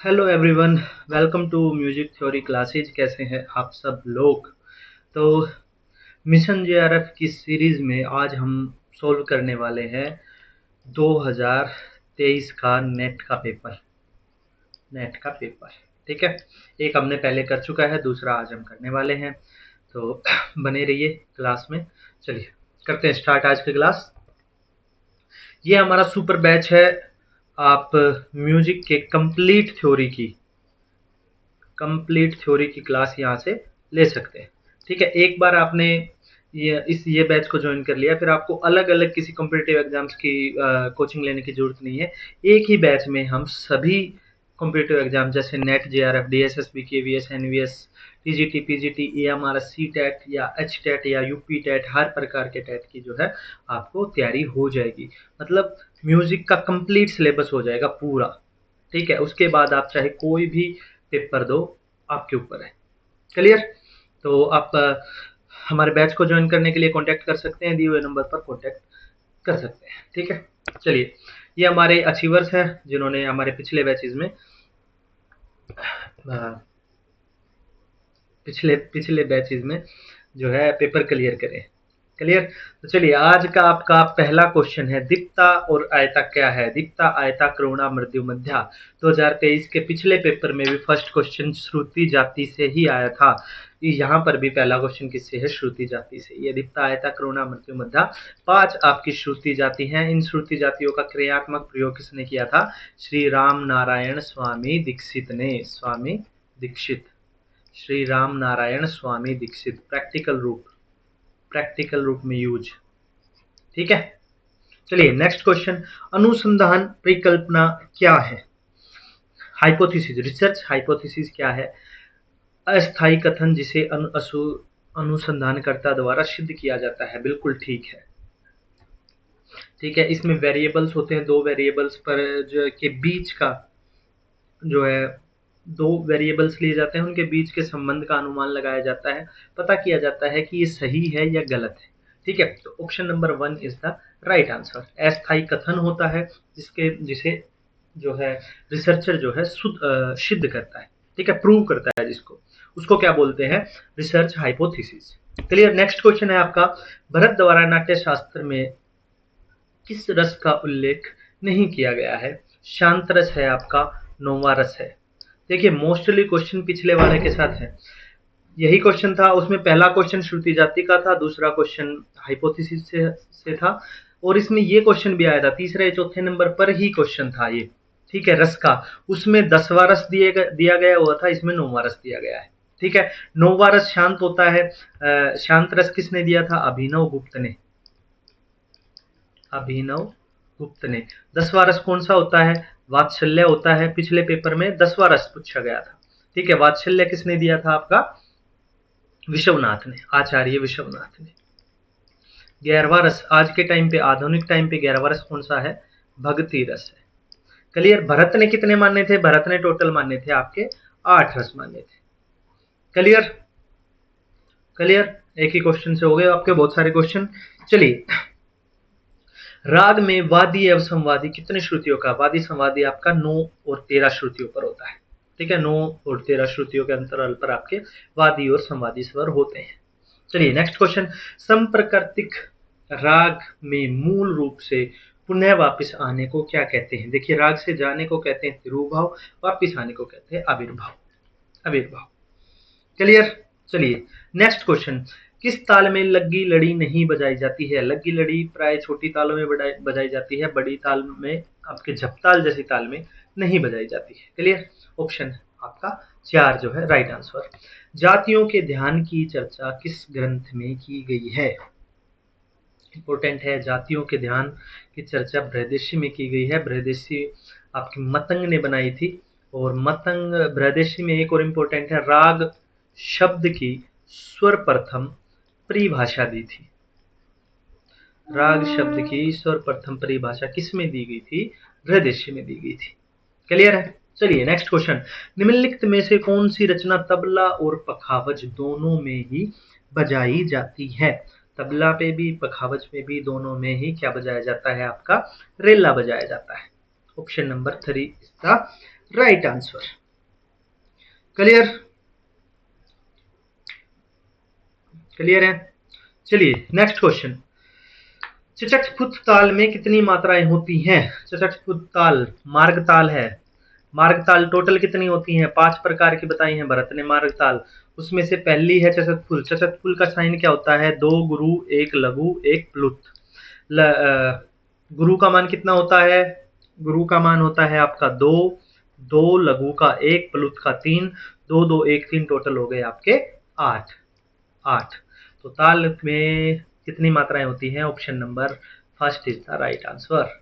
Hello everyone. Welcome to music theory classes. कैसे हैं आप सब लोग? तो मिशन जेआरएफ की सीरीज में आज हम सॉल्व करने वाले हैं 2023 का नेट का पेपर। ठीक है, एक हमने पहले कर चुका है, दूसरा आज हम करने वाले हैं। तो बने रहिए क्लास में। चलिए करते हैं स्टार्ट आज की क्लास। ये हमारा सुपर बैच है। आप म्यूजिक के कंप्लीट थ्योरी की क्लास यहाँ से ले सकते हैं। ठीक है, एक बार आपने ये बैच को ज्वाइन कर लिया, फिर आपको अलग अलग किसी कॉम्पिटिटिव एग्जाम्स की कोचिंग लेने की जरूरत नहीं है। एक ही बैच में हम सभी कॉम्पिटिटिव एग्जाम जैसे NET, JRF, DSSB, KVS, NVS, TGT, PGT, AMR, C TET या एच टेट या यूपी टेट, हर प्रकार के टेट की जो है आपको तैयारी हो जाएगी। मतलब म्यूजिक का कंप्लीट सिलेबस हो जाएगा पूरा। ठीक है, उसके बाद आप चाहे कोई भी पेपर दो, आपके ऊपर है। क्लियर? तो आप हमारे बैच को ज्वाइन करने के लिए कांटेक्ट कर सकते हैं, दिए हुए नंबर पर कांटेक्ट कर सकते हैं। ठीक है, चलिए ये हमारे अचीवर्स हैं जिन्होंने हमारे पिछले बैचेस में पिछले बैचेस में जो है पेपर क्लियर करे। क्लियर? तो चलिए आज का आपका पहला क्वेश्चन है, दीप्ता और आयता क्या है? दीप्ता, आयता, करुणा, मृत्यु, मध्या। 2023 के पिछले पेपर में भी फर्स्ट क्वेश्चन श्रुति जाति से ही आया था। यहाँ पर भी पहला क्वेश्चन किससे है? श्रुति जाति से। ये दीप्ता, आयता, करुणा, मृत्यु, मध्या 5 आपकी श्रुति जाति हैं। इन श्रुति जातियों का क्रियात्मक प्रयोग किसने किया था? श्री राम नारायण स्वामी दीक्षित ने। श्री राम नारायण स्वामी दीक्षित। प्रैक्टिकल रूप में यूज। ठीक है, चलिए नेक्स्ट क्वेश्चन, अनुसंधान परिकल्पना क्या है? हाइपोथेसिस, रिसर्च हाइपोथेसिस क्या है? अस्थायी कथन जिसे अनुसंधानकर्ता द्वारा सिद्ध किया जाता है। बिल्कुल ठीक है। ठीक है, इसमें वेरिएबल्स होते हैं, दो वेरिएबल्स पर जो के बीच का जो है, दो वेरिएबल्स लिए जाते हैं, उनके बीच के संबंध का अनुमान लगाया जाता है, पता किया जाता है कि ये सही है या गलत है। ठीक है, तो option number 1 is the right answer. अस्थायी कथन होता है जिसे जो है रिसर्चर जो है सिद्ध करता है। ठीक है, प्रूव करता है जिसको, उसको क्या बोलते हैं? Research hypothesis. Clear? Next question है आपका, भरत द्वारा नाट्य शास्त्र में किस रस का उल्लेख नहीं किया गया है? शांत रस है आपका, नौवा रस है। देखिए मोस्टली क्वेश्चन पिछले वाले के साथ है, यही क्वेश्चन था। उसमें पहला क्वेश्चन श्रुति जाति का था, दूसरा क्वेश्चन हाइपोथेसिस से था, और इसमें ये क्वेश्चन भी आया था तीसरे चौथे नंबर पर ही क्वेश्चन था ये। ठीक है, रस का, उसमें 10वां रस दिया गया हुआ था, इसमें 9वां रस दिया गया है। ठीक है, 9वां रस शांत होता है। शांत रस किसने दिया था? अभिनव गुप्त ने। 10वां रस कौन सा होता है? वात्सल्य होता है। पिछले पेपर में 10वां रस पूछा गया था। ठीक है, वात्सल्य किसने दिया था? आपका विश्वनाथ ने, आचार्य विश्वनाथ ने। 11वां रस आज के टाइम पे, आधुनिक टाइम पे 11वां रस कौन सा है? भक्ति रस है। क्लियर? भरत ने कितने माने थे? भरत ने टोटल माने थे आपके 8 रस माने थे। क्लियर? एक ही क्वेश्चन से हो गए आपके बहुत सारे क्वेश्चन। चलिए, राग में वादी एवं संवादी कितने श्रुतियों का? वादी संवादी आपका 9 और 13 श्रुतियों पर होता है। ठीक है, 9 और 13 श्रुतियों के अंतराल पर आपके वादी और संवादी स्वर होते हैं। चलिए नेक्स्ट क्वेश्चन, संप्रकृतिक राग में मूल रूप से पुनः वापिस आने को क्या कहते हैं? देखिए, राग से जाने को कहते हैं तिरुभाव, वापिस आने को कहते हैं आविर्भाव। क्लियर? चलिए नेक्स्ट क्वेश्चन, किस ताल में लग्गी लड़ी नहीं बजाई जाती है? लग्गी लड़ी प्राय छोटी तालों में बजाई जाती है, बड़ी ताल में आपके झपताल जैसी ताल में नहीं बजाई जाती है। क्लियर? ऑप्शन आपका 4 जो है राइट आंसर। जातियों के ध्यान की चर्चा किस ग्रंथ में की गई है? इंपॉर्टेंट है, जातियों के ध्यान की चर्चा बृहदेशी में की गई है। बृहदेशी आपकी मतंग ने बनाई थी, और मतंग बृहदेशी में एक और इम्पोर्टेंट है, राग शब्द की सर्वप्रथम परिभाषा दी थी। राग शब्द की सर्वप्रथम परिभाषा किस में दी गई थी? बृहदेशी में दी गई थी। क्लियर है? चलिए नेक्स्ट क्वेश्चन, निम्नलिखित में से कौन सी रचना तबला और पखावज दोनों में ही बजाई जाती है? तबला पे भी, पखावज पे भी, दोनों में ही क्या बजाया जाता है? आपका रेला बजाया जाता है। Option number 3 is the right answer. Clear? Clear है? चलिए नेक्स्ट क्वेश्चन। चचटपुट ताल में कितनी मात्राएं होती हैं? चचटपुट ताल मार्ग ताल है। मार्ग ताल टोटल कितनी होती हैं? 5 प्रकार की बताई हैं भरत ने मार्ग ताल। उसमें से पहली है चचटपुल। चचटपुल का साइन क्या होता है? 2 गुरु, 1 लघु, 1 प्लुत। गुरु का मान कितना होता है? गुरु का मान होता है आपका 2, 2 लघु का 1, प्लुत का 3, 2 2 1 3, टोटल हो गए आपके 8। तो ताल में कितनी मात्राएं होती हैं? Option number first is the right answer.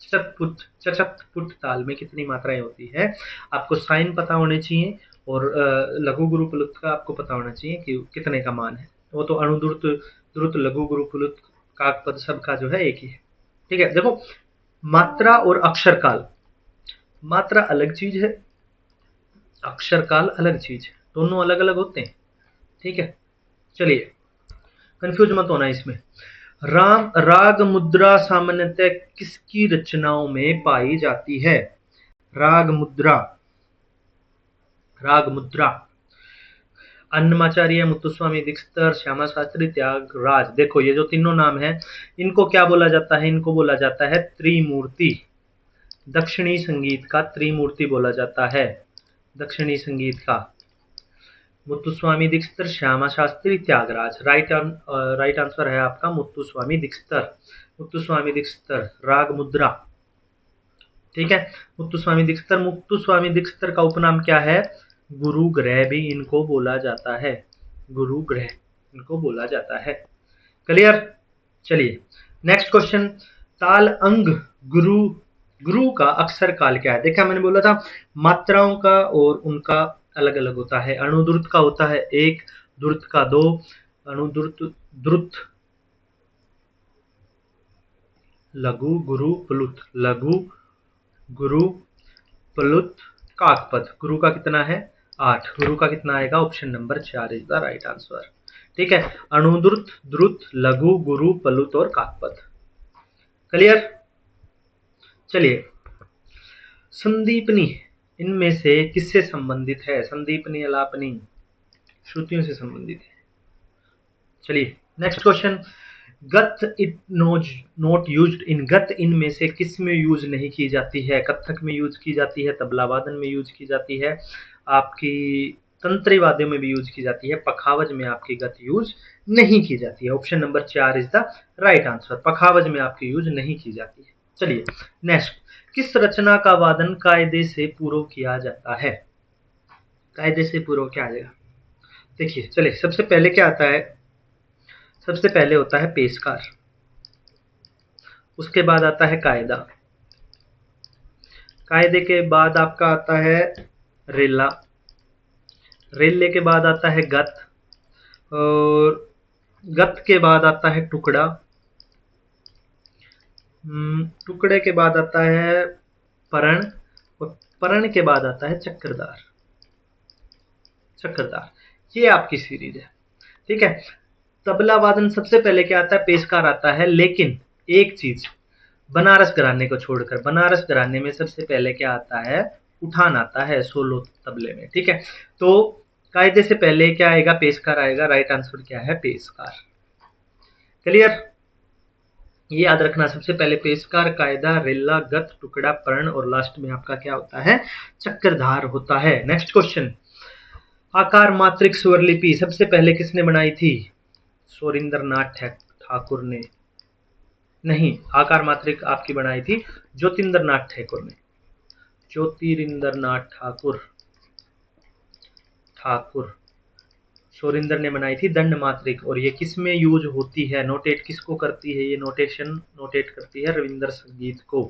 चचटपुट ताल में कितनी मात्राएं होती है? आपको साइन पता होने चाहिए और लघु गुरु प्लुत का आपको पता होना चाहिए कि कितने का मान है। वो तो अणुद्रुत, द्रुत, लघु गुरु प्लुत, काकपद सबका जो है एक ही है। ठीक है, देखो मात्रा और अक्षर काल, मात्रा अलग चीज है, अक्षर काल अलग चीज है, दोनों अलग अलग होते हैं। ठीक है, चलिए कंफ्यूज मत होना इसमें। राग मुद्रा सामान्यतः किसकी रचनाओं में पाई जाती है? राग मुद्रा, राग मुद्रा अन्नमाचार्य, मुत्तुस्वामी दीक्षितर, श्यामा शास्त्री, त्यागराज। देखो ये जो तीनों नाम है इनको क्या बोला जाता है? इनको बोला जाता है त्रिमूर्ति। दक्षिणी संगीत का त्रिमूर्ति बोला जाता है, दक्षिणी संगीत का। मुत्तुस्वामी दीक्षितर, श्यामा शास्त्री, त्यागराज। राइट आंसर है आपका मुत्तुस्वामी दीक्षितर। मुत्तुस्वामी दीक्षितर राग मुद्रा। ठीक है, मुत्तुस्वामी दीक्षितर। मुत्तुस्वामी दीक्षितर का उपनाम क्या है? गुरु ग्रह भी इनको बोला जाता है, गुरु ग्रह इनको बोला जाता है। क्लियर? चलिए नेक्स्ट क्वेश्चन। ताल अंग गुरु, गुरु का अक्षर काल क्या है? देखा मैंने बोला था मात्राओं का और उनका अलग अलग होता है। अणुद्रुत का होता है 1, द्रुत का 2, अणुद्रुत, द्रुत, लघु गुरु प्लुत, लघु गुरु प्लुत, काकपद। गुरु का कितना है? 8। गुरु का कितना आएगा? Option number 4 is the right answer. ठीक है, अणुद्रुत, द्रुत, लघु, गुरु, प्लुत और काकपद। क्लियर? चलिए संदीपनी इनमें से किससे संबंधित है? संदीपनी, अलापनी श्रुतियों से संबंधित है। चलिए नेक्स्ट क्वेश्चन। गत इट नॉट यूज्ड इन, गत इनमें से किस में यूज नहीं की जाती है? कत्थक में यूज की जाती है, तबला वादन में यूज की जाती है, आपकी तंत्री वाद्यों में भी यूज की जाती है, पखावज में आपकी गत यूज नहीं की जाती है। Option number 4 is the right answer. पखावज में आपकी यूज नहीं की जाती है। चलिए नेक्स्ट। किस रचना का वादन कायदे से पूर्व किया जाता है? कायदे से पूर्व क्या आ जाएगा? देखिए चलिए सबसे पहले क्या आता है? सबसे पहले होता है पेशकार, उसके बाद आता है कायदा, कायदे के बाद आपका आता है रेला, रेले के बाद आता है गत, और गत के बाद आता है टुकड़ा, टुकड़े के बाद आता है परण, और परण के बाद आता है चक्रधार। चक्रधार ये आपकी सीरीज है। ठीक है, तबला वादन सबसे पहले क्या आता है? पेशकार आता है। लेकिन एक चीज, बनारस घराने को छोड़कर, बनारस घराने में सबसे पहले क्या आता है? उठान आता है सोलो तबले में। ठीक है, तो कायदे से पहले क्या आएगा? पेशकार आएगा। राइट आंसर क्या है? पेशकार। क्लियर? ये याद रखना, सबसे पहले पेशकार, कायदा, रेला, गत, टुकड़ा, पर्ण और लास्ट में आपका क्या होता है? चक्रधार होता है। Next question. आकार मात्रिक स्वरलिपि सबसे पहले किसने बनाई थी? सोरिंद्रनाथ ठाकुर ने। नहीं, आकार मात्रिक आपकी बनाई थी ज्योतिरिंद्रनाथ ठाकुर ने। ज्योतिरिंद्रनाथ ठाकुर, ठाकुर सोरिंदर ने बनाई थी दंड मात्रिक। और ये किस में यूज होती है? नोटेट किसको करती है? ये नोटेशन नोटेट करती है रविंद्र संगीत को,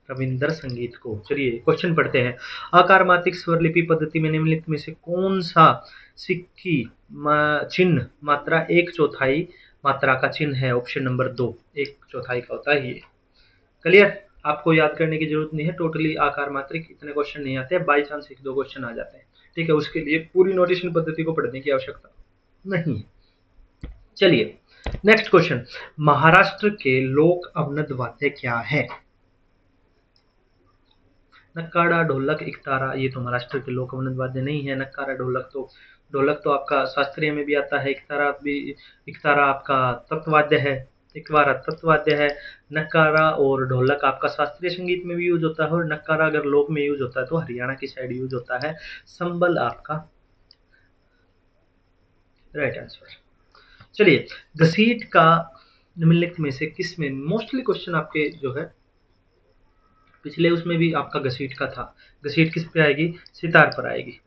रविंद्र संगीत को। चलिए क्वेश्चन पढ़ते हैं। आकार मात्रिक स्वरलिपि पद्धति में निम्नलिखित में से कौन सा सिक्की चिन्ह मात्रा 1/4 मात्रा का चिन्ह है? ऑप्शन नंबर 2 1/4 का होता है ये। क्लियर? आपको याद करने की जरूरत नहीं है, टोटली आकार मात्रिक इतने क्वेश्चन नहीं आते हैं, बाई चांस 1-2 क्वेश्चन आ जाते हैं। ठीक है, उसके लिए पूरी नोटेशन पद्धति को पढ़ने की आवश्यकता नहीं है। चलिए नेक्स्ट क्वेश्चन। महाराष्ट्र के लोक अवनद वाद्य क्या है? नक्कारा, ढोलक, इकतारा, ये तो महाराष्ट्र के लोकवनद वाद्य नहीं है। नक्कारा, ढोलक तो आपका शास्त्रीय में भी आता है। इकतारा आपका तत्वाद्य है। इकवारा तत्वाद्य है। नक्कारा और ढोलक आपका शास्त्रीय संगीत में भी यूज होता है, और नक्कारा अगर लोक में यूज होता है तो हरियाणा की साइड यूज होता है। संबल आपका राइट आंसर। चलिए, घसीट का निम्नलिखित में से किस में, मोस्टली क्वेश्चन आपके जो है पिछले उसमें भी आपका घसीट का था। घसीट किस पे आएगी? सितार पर आएगी।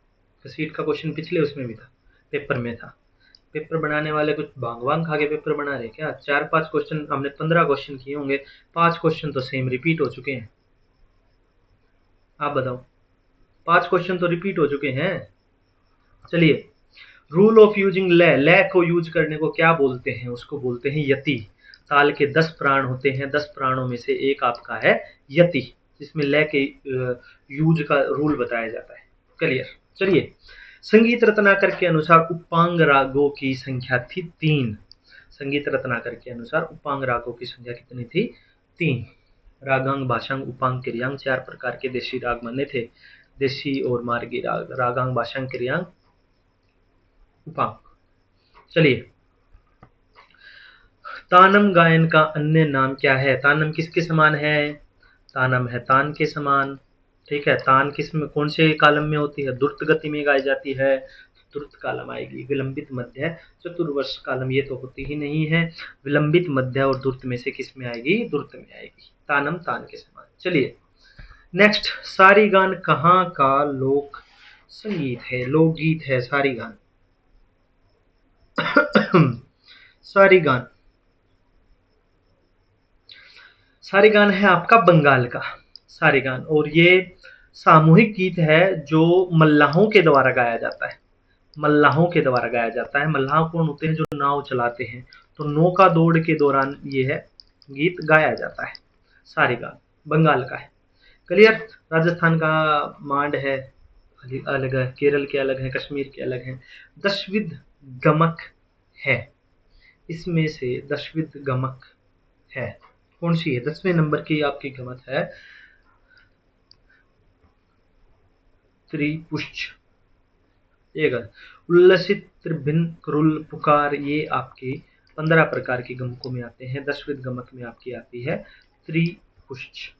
घसीट का क्वेश्चन पिछले उसमें भी था, पेपर में था। पेपर बनाने वाले कुछ भांग वांग खा के पेपर बना रहे क्या? 4-5 क्वेश्चन हमने 15 क्वेश्चन किए होंगे, 5 क्वेश्चन तो सेम रिपीट हो चुके हैं। आप बताओ, 5 क्वेश्चन तो रिपीट हो चुके हैं। चलिए, रूल ऑफ यूजिंग ले को यूज करने को क्या बोलते हैं? उसको बोलते हैं यति। ताल के 10 प्राण होते हैं, 10 प्राणों में से एक आपका है यति, जिसमें ले के यूज का रूल बताया जाता है। क्लियर? चलिए, संगीत रत्नाकर के अनुसार उपांग रागों की संख्या थी 3। संगीत रत्नाकर के अनुसार उपांग रागों की संख्या कितनी थी? 3। रागांग, भाषांग, उपांग, किरयांग, 4 प्रकार के देशी राग माने थे। देशी और मार्गी राग, रागांग, भाषांग, किरयांग, उपांग। चलिए, तानम गायन का अन्य नाम क्या है? तानम किसके समान है? तानम है तान के समान। ठीक है, तान किस में, कौन से कालम में होती है? द्रुत गति में गाई जाती है, द्रुत कालम आएगी। विलंबित, मध्य, चतुर्वर्ष कालम ये तो होती ही नहीं है। विलंबित, मध्य और द्रुत में से किस में आएगी? द्रुत में आएगी। तानम तान के समान। चलिए नेक्स्ट, सारीगान कहाँ का लोक संगीत है, लोकगीत है? सारीगान सारीगान, सारीगान है आपका बंगाल का सारीगान, और ये सामूहिक गीत है जो मल्लाहों के द्वारा गाया जाता है। मल्लाहों के द्वारा गाया जाता है। मल्लाह कौन होते हैं? जो नाव चलाते हैं। तो नौका दौड़ के दौरान ये है गीत गाया जाता है। सारीगान बंगाल का है। क्लियर? राजस्थान का मांड है, अलग है, केरल के अलग है, कश्मीर के अलग है। दशविध गमक है, इसमें से दशविध गमक है, कौन सी है? 10वें नंबर की आपकी गमक है त्रिपुष्च। एक उल्लसित, त्रिभिन्न, क्रुल, पुकार, ये आपके 15 प्रकार की गमकों में आते हैं। 10विध गमक में आपकी आती है त्रिपुष्च।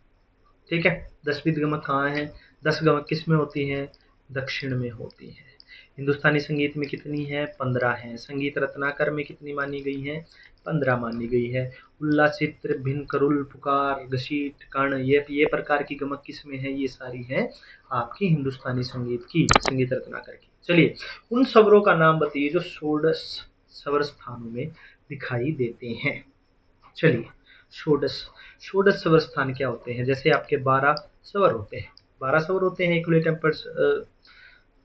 ठीक है, 10विध गमक कहाँ है? 10 गमक किस में होती हैं? दक्षिण में होती हैं। हिंदुस्तानी संगीत में कितनी है? 15 है। संगीत रत्नाकर में कितनी मानी गई है? 15 मानी गई है। उल्लासित, भिन्न, करुल, पुकार, घसीट, कर्ण, ये प्रकार की गमक किस में है? ये सारी है आपकी हिंदुस्तानी संगीत की, संगीत रत्नाकर की। चलिए, उन स्वरों का नाम बताइए जो षोडश स्वर स्थानों में दिखाई देते हैं। चलिए, षोडश स्वर स्थान क्या होते हैं? जैसे आपके 12 स्वर होते हैं, 12 स्वर होते हैं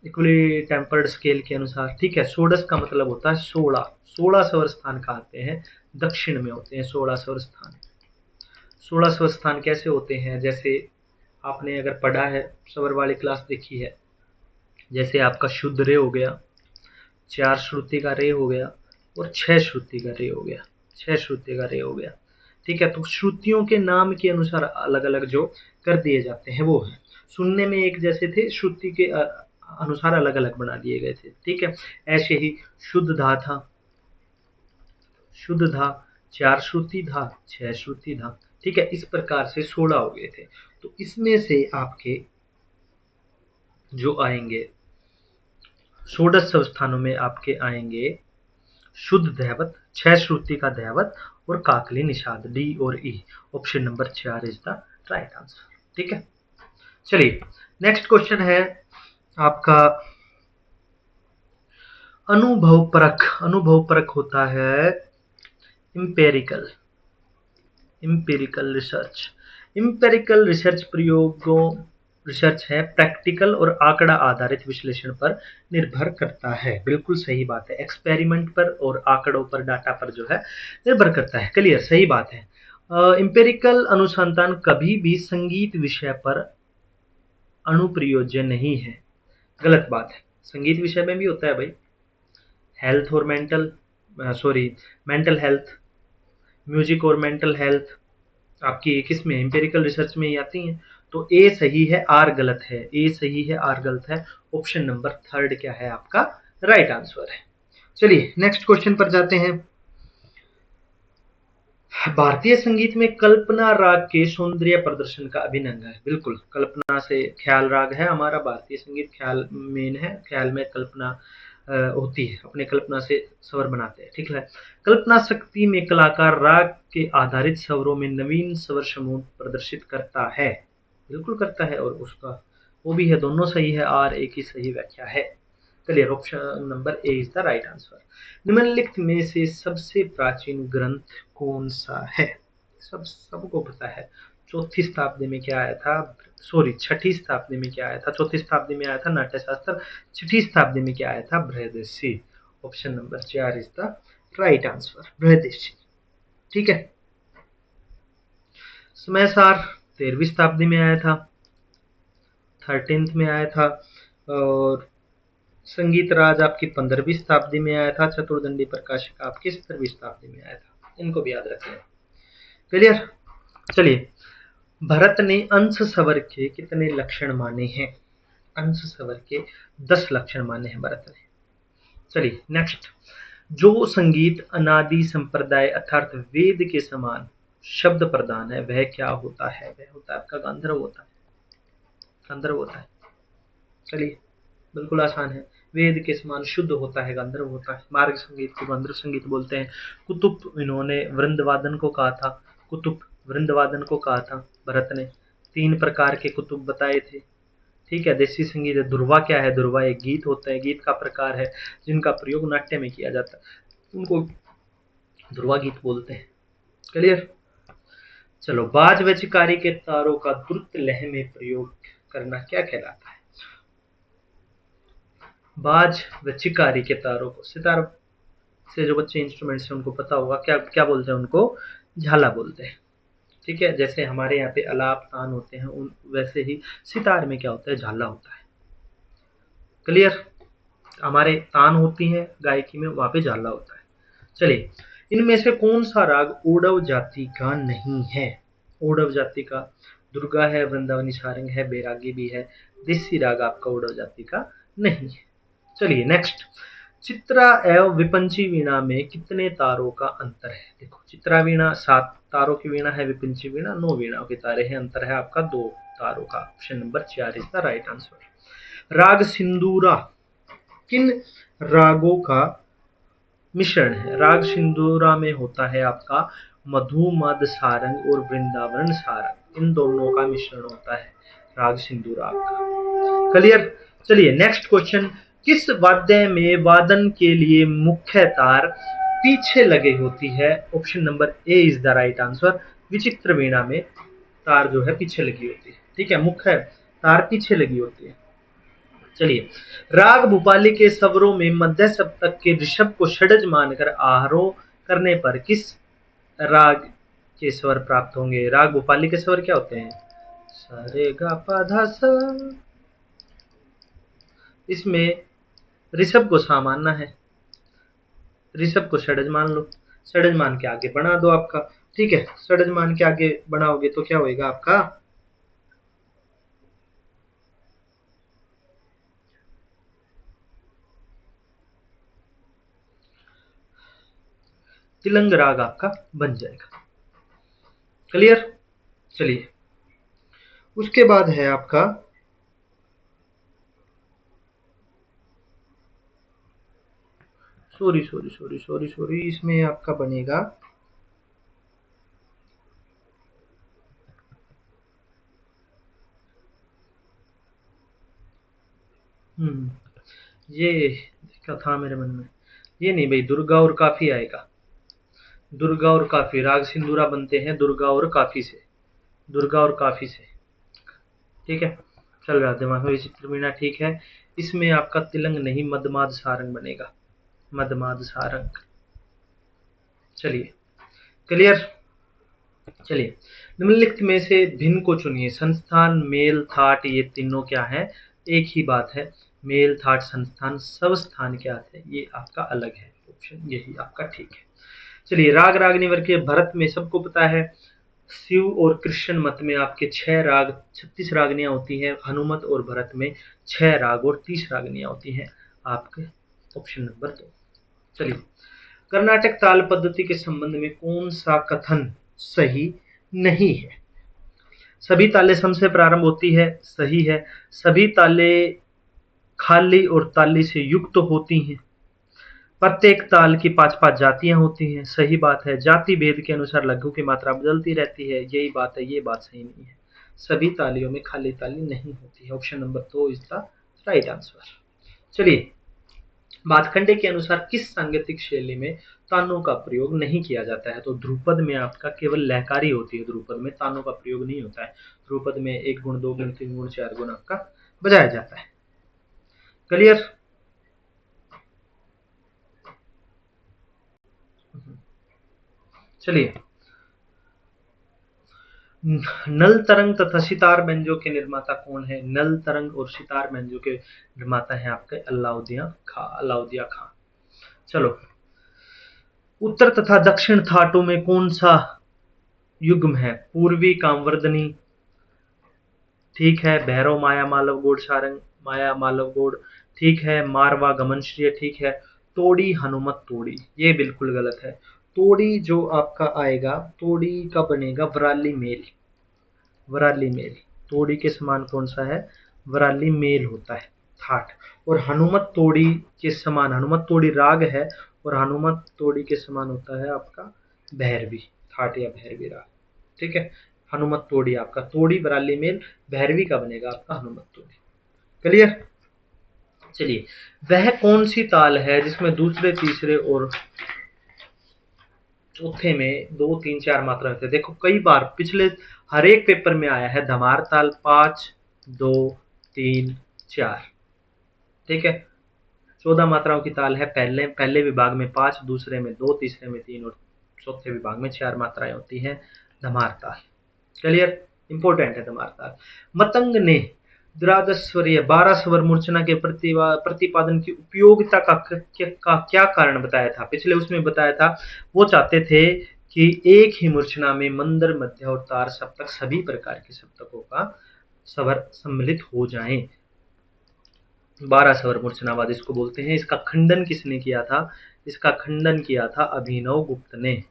इक्वली टेम्पर्ड स्केल के अनुसार। ठीक है, षोडश का मतलब होता है 16। 16 स्वर स्थान कहाँ आते हैं? दक्षिण में होते हैं 16 स्वर स्थान। 16 स्वर स्थान कैसे होते हैं? जैसे आपने अगर पढ़ा है, स्वर वाली क्लास देखी है, जैसे आपका शुद्ध रे हो गया, 4 श्रुति का रे हो गया, और 6 श्रुति का रे हो गया। 6 श्रुति का रे हो गया। ठीक है, तो श्रुतियों के नाम के अनुसार अलग अलग जो कर दिए जाते हैं वो है। सुनने में एक जैसे थे, श्रुति के अनुसार अलग अलग बना दिए गए थे। ठीक है, ऐसे ही शुद्ध धा था, शुद्ध धा, 4 श्रुति धा, 6 श्रुति धा। ठीक है, इस प्रकार से 16 हो गए थे। तो इसमें से आपके जो आएंगे षोडश स्थानों में आपके आएंगे शुद्ध दैवत, 6 श्रुति का दैवत, और काकली निषाद, डी और E. Option number 4 is the right answer. ठीक है, चलिए नेक्स्ट क्वेश्चन है आपका अनुभव परख। अनुभव परख होता है इंपेरिकल रिसर्च। इंपेरिकल रिसर्च प्रयोगों रिसर्च है, प्रैक्टिकल और आंकड़ा आधारित विश्लेषण पर निर्भर करता है। बिल्कुल सही बात है, एक्सपेरिमेंट पर और आंकड़ों पर, डाटा पर जो है निर्भर करता है। क्लियर? सही बात है। इंपेरिकल अनुसंधान कभी भी संगीत विषय पर अनुप्रयोज्य नहीं है। गलत बात है, संगीत विषय में भी होता है भाई। हेल्थ और मेंटल हेल्थ, म्यूजिक और मेंटल हेल्थ आपकी किस में? इंपेरिकल रिसर्च में ही आती हैं। तो ए सही है, आर गलत है। ए सही है, आर गलत है। ऑप्शन नंबर थर्ड क्या है आपका राइट आंसर है। चलिए नेक्स्ट क्वेश्चन पर जाते हैं। भारतीय संगीत में कल्पना राग के सौंदर्य प्रदर्शन का अभिन्न अंग है। बिल्कुल, कल्पना से ख्याल राग है हमारा भारतीय संगीत, ख्याल मेन है, ख्याल में कल्पना होती है, अपने कल्पना से स्वर बनाते हैं, ठीक है। कल्पना शक्ति में कलाकार राग के आधारित स्वरों में नवीन स्वर समूह प्रदर्शित करता है। बिल्कुल करता है, और उसका वो भी है, दोनों सही है, और एक ही सही व्याख्या है। Clear, option number A is the right answer. निम्नलिखित में से सबसे प्राचीन ग्रंथ कौन सा है? सबको पता है। चौथी शताब्दी में क्या आया था, सॉरी छठी शताब्दी में क्या आया था? चौथी शताब्दी में आया था नाट्यशास्त्र, छठी शताब्दी में क्या आया था? Brihaddeshi. Option number 4 is the right answer, Brihaddeshi. ठीक है। समय सार 13वीं शताब्दी में आया था, 13th में आया था। और संगीत राज आपकी 15वीं शताब्दी में आया था। चतुर्दंडी प्रकाशक आपकी 17वीं शताब्दी में आया था। इनको भी याद रखें। क्लियर। चलिए, भरत ने अंश स्वर के कितने लक्षण माने हैं? अंश स्वर के 10 लक्षण माने हैं भरत ने। चलिए नेक्स्ट। जो संगीत अनादि संप्रदाय अर्थात वेद के समान शब्द प्रदान है वह क्या होता है? वह होता है आपका गांधर्व होता है, गांधर्व होता है। चलिए, बिल्कुल आसान है, वेद के समान शुद्ध होता है, गांधर्व होता है। मार्ग संगीत को गांधर्व संगीत बोलते हैं। कुतुब इन्होंने वृंदवादन को कहा था, कुतुब वृंदवादन को कहा था भरत ने। 3 प्रकार के कुतुब बताए थे। ठीक है। देसी संगीत है। ध्रुवा क्या है? ध्रुवा एक गीत होता है, गीत का प्रकार है जिनका प्रयोग नाट्य में किया जाता है, उनको ध्रुवा गीत बोलते हैं। क्लियर। चलो, बाज व चिकारी के तारों का द्रुत लय में प्रयोग करना क्या कहलाता है? बाज व चिकारी के तारों को, सितार से जो बच्चे इंस्ट्रूमेंट से उनको पता होगा, क्या क्या बोलते हैं उनको? झाला बोलते हैं। ठीक है। जैसे हमारे यहाँ पे अलाप तान होते हैं, उन वैसे ही सितार में क्या होता है? झाला होता है। क्लियर। हमारे तान होती है गायकी में, वहां पे झाला होता है। चलिए, इनमें से कौन सा राग ओडव जाति का नहीं है? ओडव जाति का दुर्गा है, वृंदावनी सारंग है, बैरागी भी है। देसी राग आपका ओडव जाति का नहीं है। चलिए नेक्स्ट। चित्रा एवं विपंची वीणा में कितने तारों का अंतर है? देखो, चित्रा वीणा 7 तारों की वीणा है, विपंची वीणा 9 वीणाओं के तारे हैं। अंतर है आपका 2 तारों का। Option number 4 is the right answer. राग सिंदूरा किन रागों का मिश्रण है? राग सिंदूरा में होता है आपका मधु मद सारंग और वृंदावन सारंग, इन दोनों का मिश्रण होता है राग सिंदूरा आपका। क्लियर। चलिए नेक्स्ट क्वेश्चन। किस वाद्य में वादन के लिए मुख्य तार पीछे लगे होती है? Option number A is the right answer. विचित्र वीणा में तार जो है पीछे लगी होती है। ठीक है, मुख्य तार पीछे लगी होती है। चलिए, राग भूपाली के स्वरों में मध्य सप्तक के ऋषभ को षड्ज मानकर आरोह करने पर किस राग के स्वर प्राप्त होंगे? राग भूपाली के स्वर क्या होते हैं? सा रे गा पा धा सा। इसमें ऋषभ को सा मानना है, ऋषभ को षड्ज मान लो, षड्ज मान के आगे बढ़ा दो आपका। ठीक है, षड्ज मान के आगे बढ़ाओगे तो क्या होएगा आपका? तिलंग राग आपका बन जाएगा। क्लियर। चलिए, उसके बाद है आपका sorry sorry sorry sorry sorry इसमें आपका बनेगा ये क्या था मेरे मन में? ये नहीं भाई, दुर्गा और काफी आएगा। दुर्गा और काफी, राग सिंदूरा बनते हैं दुर्गा और काफी से, दुर्गा और काफी से। ठीक है, चल रहा दिमाग में। विचित्र वीणा ठीक है। इसमें आपका तिलंग नहीं, मदमाद सारंग बनेगा, मदमाद सारंग। चलिए, क्लियर। चलिए, निम्नलिखित में से भिन्न को चुनिए। संस्थान, मेल, थाट, ये तीनों क्या है? एक ही बात है। मेल, थाट, संस्थान। सब स्थान क्या है? ये आपका अलग है। ऑप्शन यही आपका ठीक है। चलिए, राग रागनी वर्ग के भरत में सबको पता है शिव और कृष्ण मत में आपके 6 राग 36 रागनियां होती हैं, हनुमत और भरत में 6 राग और 30 रागनियां होती हैं। आपके ऑप्शन नंबर 2। चलिए, कर्नाटक ताल पद्धति के संबंध में कौन सा कथन सही नहीं है? सभी ताले सम से प्रारंभ होती है, सही है। सभी ताले खाली और ताली से युक्त होती हैं। प्रत्येक ताल की 5-5 जातियां होती हैं, सही बात है। जाति भेद के अनुसार लघु की मात्रा बदलती रहती है, यही बात है, ये बात सही नहीं है। सभी तालियों में खाली ताली नहीं होती है। Option number 2 is the right answer. चलिए, भातखंडे के अनुसार किस सांगीतिक शैली में तानों का प्रयोग नहीं किया जाता है? तो ध्रुपद में आपका केवल लहकारी होती है, ध्रुपद में तानों का प्रयोग नहीं होता है। ध्रुपद में 1 गुण, 2 गुण, 3 गुण, 4 गुण आपका बजाया जाता है। क्लियर? चलिए, नल तरंग तथा सितार बेंजो के निर्माता कौन है? नल तरंग और सितार बेंजो के निर्माता हैं आपके अलाउद्दीन खां। चलो, उत्तर तथा दक्षिण थाटों में कौन सा युग्म है? पूर्वी कामवर्धनी, ठीक है। भैरव माया मालव गोड़ सारंग, माया मालव गोड़, ठीक है। मारवा गमनश्री, ठीक है। तोड़ी हनुमत तोड़ी, ये बिल्कुल गलत है। तोड़ी जो आपका आएगा, तोड़ी का बनेगा वराली मेल। वराली मेल तोड़ी के समान कौन सा है? वराली मेल होता है थाट। और हनुमत तोड़ी के समान, हनुमत तोड़ी राग है और हनुमत तोड़ी के समान होता है आपका भैरवी थाट या भैरवी राग, ठीक है। हनुमत तोड़ी आपका तोड़ी वराली मेल, भैरवी का बनेगा आपका हनुमत तोड़ी। क्लियर? चलिए, वह कौन सी ताल है जिसमें दूसरे, तीसरे और चौथे में 2, 3, 4 मात्रा होते हैं? देखो, कई बार पिछले हर एक पेपर में आया है धमार ताल 5, 2, 3, 4, ठीक है। 14 मात्राओं की ताल है। पहले विभाग में 5, दूसरे में 2, तीसरे में 3 और चौथे विभाग में 4 मात्राएं होती हैं धमार ताल। क्लियर? इंपॉर्टेंट है धमार ताल। मतंग ने द्वादशस्वरीय 12 स्वर मूर्छना के प्रतिपादन की उपयोगिता का क्या कारण बताया था? पिछले उसमें बताया था, वो चाहते थे कि एक ही मूर्छना में मंदर, मध्य और तार सप्तक, सभी प्रकार के सप्तकों का स्वर सम्मिलित हो जाएं। 12 स्वर मूर्छनावाद इसको बोलते हैं। इसका खंडन किसने किया था? इसका खंडन किया था अभिनव गुप्त ने।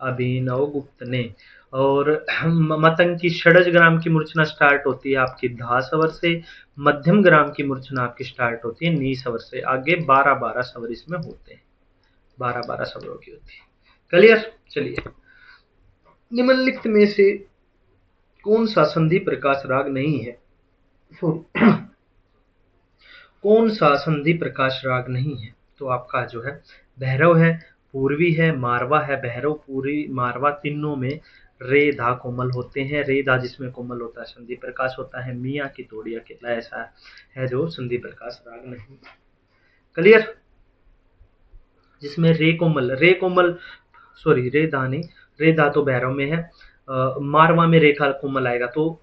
अभिनव गुप्त ने। और मतंग की षडज ग्राम की मूर्छना स्टार्ट होती है आपकी धा स्वर से, मध्यम ग्राम की मूर्छना आपकी स्टार्ट होती है नी स्वर से। आगे 12-12 स्वर इसमें होते हैं, 12-12 स्वरों की होती है। क्लियर? चलिए, निम्नलिखित में से कौन सा संधि प्रकाश राग नहीं है? कौन सा संधि प्रकाश राग नहीं है? तो आपका जो है भैरव है, पूर्वी है, मारवा है। भैरव, पूर्वी, मारवा तीनों में रे धा कोमल होते हैं। रे धा जिसमें कोमल होता है संधि प्रकाश होता है। मियाँ की तोड़ी अकेला ऐसा है जो संधि प्रकाश राग नहीं। क्लियर? जिसमें रे कोमल, सॉरी रे धा नहीं, रे धा तो भैरव में है। मारवा में रेखा कोमल आएगा। तो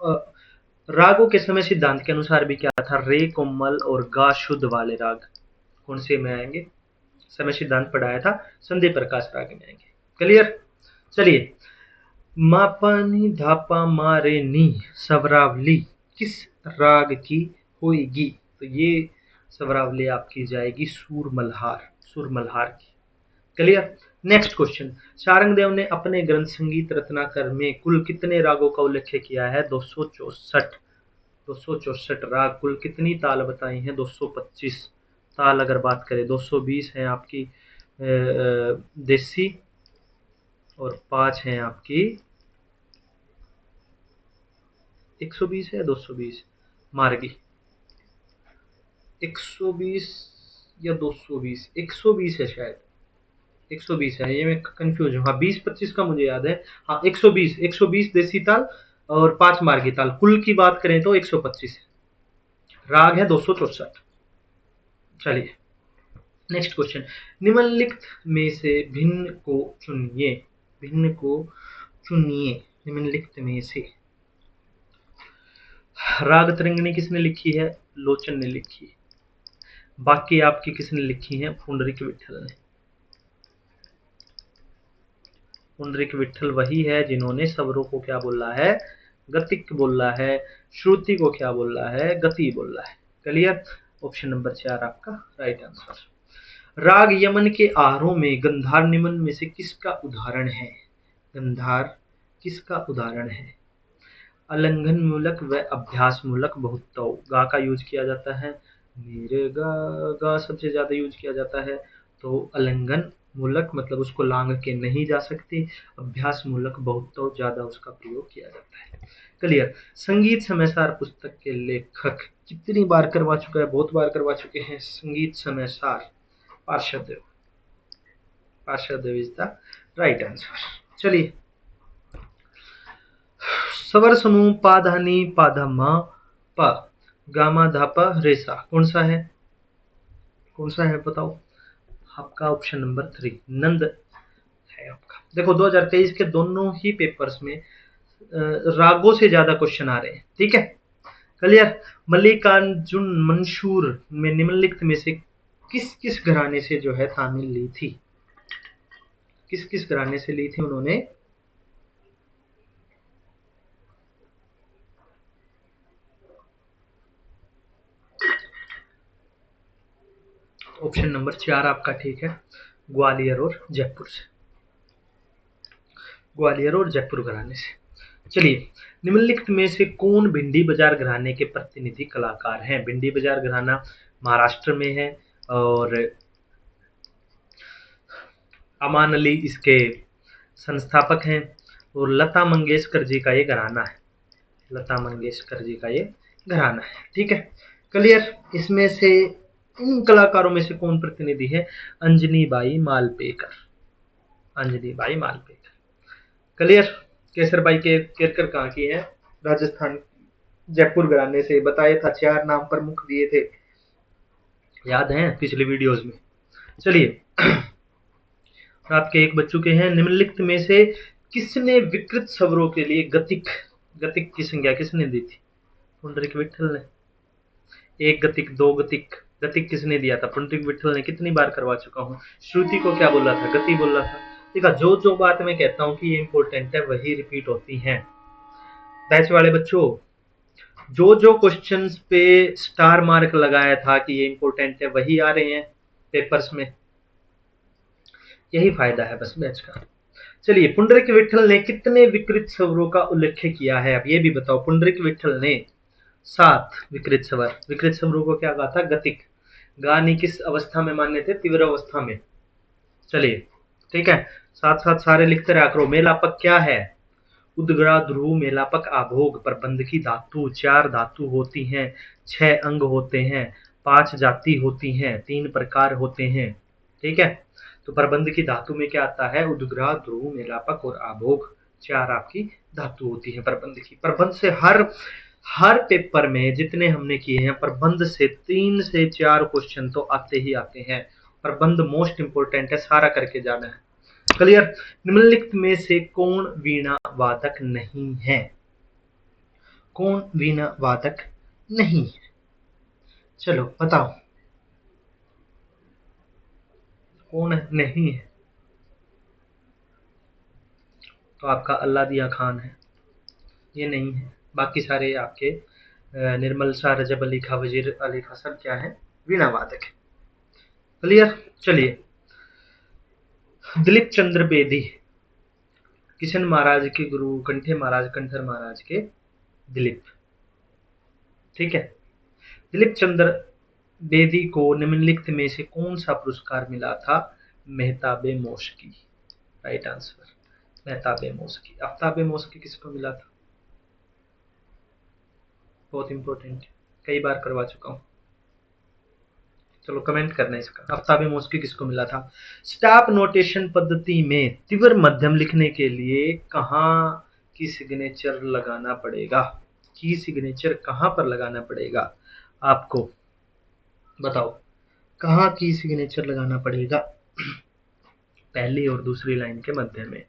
रागों के समय सिद्धांत के अनुसार भी क्या था? रे कोमल और गा शुद्ध वाले राग कौन से में आएंगे? समय सिद्धांत पढ़ाया था, संधि प्रकाश राग में आएंगे। क्लियर? चलिए, मापानी धापा मारे नी सवरावली किस राग की होएगी? तो ये सवरावली आपकी जाएगी सुर मल्हार की। क्लियर? नेक्स्ट क्वेश्चन, शारंगदेव ने अपने ग्रंथ संगीत रत्नाकर में कुल कितने रागों का उल्लेख किया है? 264 राग। कुल कितनी ताल बताई हैं? 225 ताल। अगर बात करें 220 है आपकी देसी और 5 है आपकी 120 है 220 मार्गी। 120 या 220, 120 है शायद, 120 है, ये मैं कंफ्यूज हूँ। हाँ, 20-25 का मुझे याद है। हाँ, 120 देसी ताल और 5 मार्गी ताल। कुल की बात करें तो 125 है। राग है 264। चलिए, नेक्स्ट क्वेश्चन, निम्नलिखित में से भिन्न को चुनिए। भिन्न को चुनिए निम्नलिखित में से। राग तरंगिणी किसने लिखी है? लोचन ने लिखी है। बाकी आपकी किसने लिखी है? पुंडरीक विठल ने। पुंडरीक विठल वही है जिन्होंने स्वरों को क्या बोला है, गतिक बोला है, श्रुति को क्या बोला है, गति बोला है। क्लियर। ऑप्शन नंबर 4 आपका राइट आंसर। राग यमन के आहारों में गंधार निम्न में से किसका उदाहरण है? गंधार किसका उदाहरण है? अलंघन मूलक व अभ्यास मूलक बहुतव। गा का यूज किया जाता है, मेरे गा सबसे ज्यादा यूज किया जाता है। तो अलंघन मूलक मतलब उसको लांग के नहीं जा सकती, अभ्यास मूलक बहुतव ज्यादा उसका प्रयोग किया जाता है। क्लियर। संगीत समयसार पुस्तक के लेखक कितनी बार करवा चुका है? बहुत बार करवा चुके हैं। Sangeet Samaysar Parshvadev, Parshvadev is the right answer. चलिए, स्वर समूह पाधानी पाधमा प गामा धापा रेसा कौन सा है? कौन सा है बताओ? आपका ऑप्शन नंबर 3 नंद है आपका। देखो 2023 के दोनों ही पेपर्स में रागों से ज्यादा क्वेश्चन आ रहे हैं। ठीक है, क्लियर। मल्लिकार्जुन मंसूर में निम्नलिखित में से किस किस घराने से जो है तामील ली थी? किस किस घराने से ली थी उन्होंने? ऑप्शन नंबर 4 आपका ठीक है, ग्वालियर और जयपुर से, ग्वालियर और जयपुर घराने से। चलिए, निम्नलिखित में से कौन भिंडी बाजार घराने के प्रतिनिधि कलाकार हैं? भिंडी बाजार घराना महाराष्ट्र में है और अमान अली इसके संस्थापक हैं और लता मंगेशकर जी का ये घराना है, लता मंगेशकर जी का ये घराना है। ठीक है, क्लियर। इसमें से इन कलाकारों में से कौन प्रतिनिधि है? Anjani by Malpekar, Anjani by Malpekar. Clear. Kesar by के केरकर कहाँ की है? राजस्थान, जयपुर घराने से। बताया था 4 नाम प्रमुख दिए थे, याद है पिछले वीडियोस में। चलिए, आपके एक बच चुके हैं। निम्नलिखित में से किसने विकृत स्वरों के लिए गतिक, गतिक की संज्ञा किसने दी थी? पुंडरीक विठल ने। एक गतिक, दो गतिक, गतिक किसने दिया था? पुंडरीक विठल ने। कितनी बार करवा चुका हूँ। श्रुति को क्या बोला था? गति बोला था। देखा, जो जो बात मैं कहता हूँ कि ये इंपॉर्टेंट है वही रिपीट होती हैं। बैच वाले बच्चों, जो जो क्वेश्चंस पे स्टार मार्क लगाया था कि ये इंपॉर्टेंट है वही आ रहे हैं पेपर्स में। यही फायदा है बस बैच का। चलिए, पुंडरीक विठल ने कितने विकृत स्वरों का उल्लेख किया है? अब ये भी बताओ। पुंडरीक विठल ने 7 विकृत स्वर। विकृत स्वरों को क्या कहा था? गतिक। गानी किस अवस्था में मान्य थे? तीव्र अवस्था में। चलिए, ठीक है, साथ साथ सारे लिखते रहा करो। मेलापक क्या है? उद्ग्रा, ध्रुव, मेलापक, आभोग। प्रबंध की धातु 4 धातु होती हैं, 6 अंग होते हैं, 5 जाति होती हैं, 3 प्रकार होते हैं। ठीक है, तो प्रबंध की धातु में क्या आता है? उद्ग्रा, ध्रुव, मेलापक और आभोग। 4 आपकी धातु होती है प्रबंध की। प्रबंध से हर पेपर में जितने हमने किए हैं, प्रबंध से 3 से 4 क्वेश्चन तो आते ही आते हैं। प्रबंध मोस्ट इंपोर्टेंट है, सारा करके जाना है। क्लियर। निम्नलिखित में से कौन वीणा वादक नहीं है? कौन वीणा वादक नहीं है? चलो बताओ, कौन नहीं है? तो आपका अल्लादिया खान है, ये नहीं है। बाकी सारे आपके निर्मल शाह, रजब अली खां, वजीर अली खां सब क्या है? वीणा वादक है। क्लियर। चलिए, दिलीप चंद्र बेदी किशन महाराज के गुरु, कंठे महाराज, कंठर महाराज के दिलीप। ठीक है, दिलीप चंद्र बेदी को निम्नलिखित में से कौन सा पुरस्कार मिला था? मेहताबे मोशकी। Right answer, मेहताबे मोशकी। आफ्ताबे मोशकी किसको मिला था? बहुत इंपॉर्टेंट, कई बार करवा चुका हूं। चलो कमेंट करना इसका, आफ्ताबे मोशकी किसको मिला था? स्टॉप नोटेशन पद्धति में तीव्र मध्यम लिखने के लिए कहाँ की सिग्नेचर लगाना पड़ेगा? की सिग्नेचर कहाँ पर लगाना पड़ेगा आपको? बताओ, कहाँ की सिग्नेचर लगाना पड़ेगा? पहली और दूसरी लाइन के मध्य में,